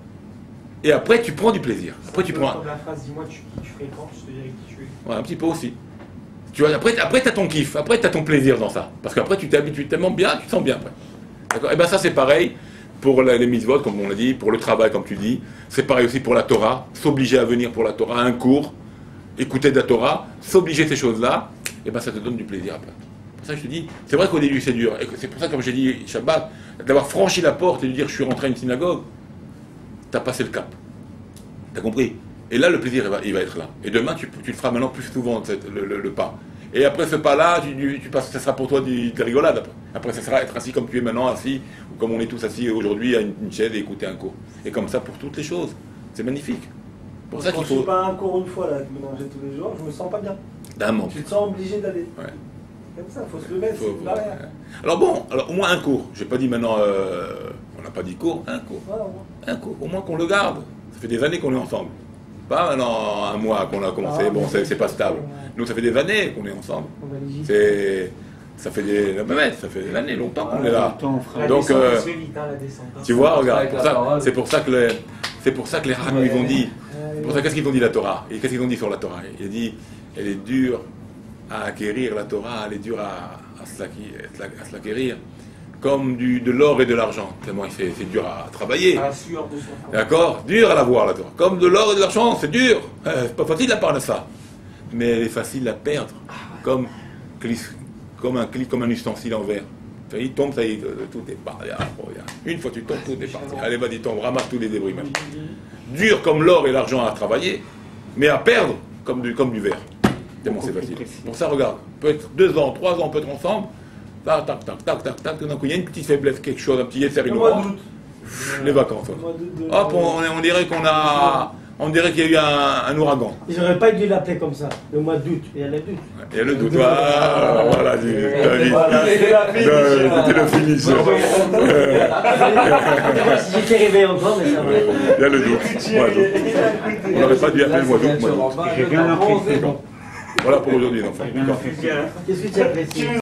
Et après tu prends du plaisir. Après tu prends... Comme la phrase, dis-moi qui tu fréquentes, je te dirai qui tu es. Ouais, un petit peu aussi. Tu vois, après tu as ton kiff, après tu as ton plaisir dans ça. Parce qu'après tu t'habitues tellement bien, tu te sens bien après. D'accord? Et bien ça c'est pareil pour les mitzvot, comme on l'a dit, pour le travail, comme tu dis. C'est pareil aussi pour la Torah, s'obliger à venir pour la Torah, à un cours, écouter de la Torah, s'obliger ces choses-là, et bien ça te donne du plaisir après. C'est pour ça que je te dis, c'est vrai qu'au début c'est dur. Et c'est pour ça, comme j'ai dit Shabbat, d'avoir franchi la porte et de dire je suis rentré à une synagogue, t'as passé le cap. T'as compris? Et là le plaisir il va être là. Et demain tu le feras maintenant plus souvent, le pas. Et après ce pas-là, tu passes, ça sera pour toi de la rigolade après. Après ça sera être assis comme tu es maintenant assis, ou comme on est tous assis aujourd'hui à une chaise et écouter un cours. Et comme ça pour toutes les choses. C'est magnifique. Pour ça qu'il Quand je faut... suis pas un cours une fois là, de mélanger tous les jours, je me sens pas bien. D'un manque. Tu te sens obligé d'aller. Ouais. Comme ça, il faut se le mettre, c'est une barrière. Alors bon, alors au moins un cours. J'ai pas dit maintenant, on n'a pas dit cours, un cours. Voilà, ouais. Un cours, au moins qu'on le garde. Ça fait des années qu'on est ensemble. Pas maintenant un mois qu'on a commencé, bon c'est pas stable. Nous ça fait des années qu'on est ensemble. Ça fait des années, longtemps qu'on est là. Donc tu vois, regarde, c'est pour ça que les rabbins ils ont dit. C'est pour ça qu'est-ce qu'ils ont dit la Torah? Et qu'est-ce qu'ils ont dit sur la Torah? Il a dit, elle est dure à acquérir la Torah, elle est dure à se l'acquérir. Comme de l'or et de l'argent. Tellement c'est dur à travailler. D'accord? Dur à l'avoir, la Torah. Comme de l'or et de l'argent, c'est dur. C'est pas facile à parler de ça. Mais elle est facile à perdre. Comme un ustensile en verre. Il tombe, ça y est, tout est parti. Une fois tu tombes, tout est parti. Allez, vas-y, tombe, ramasse tous les débris même. Dur comme l'or et l'argent à travailler, mais à perdre comme du verre. Tellement c'est facile. Pour ça, regarde, peut être 2 ans, 3 ans, on peut être ensemble. Tac, tac, tac, tac, tac, tac, tout d'un coup, il y a une petite faiblesse, quelque chose, un petit yetzer inouï. Les vacances. Hop, on dirait qu'il y a eu un ouragan. Ils n'auraient pas dû l'appeler comme ça, le mois d'août. Il y a le doute. Il y a le doute. Voilà, c'était le finish. Si j'étais réveillé encore, mais ça va. Il y a le doute. On n'aurait pas dû appeler le mois d'août. J'ai bien apprécié. Voilà pour aujourd'hui, l'enfant. Qu'est-ce que tu apprécies?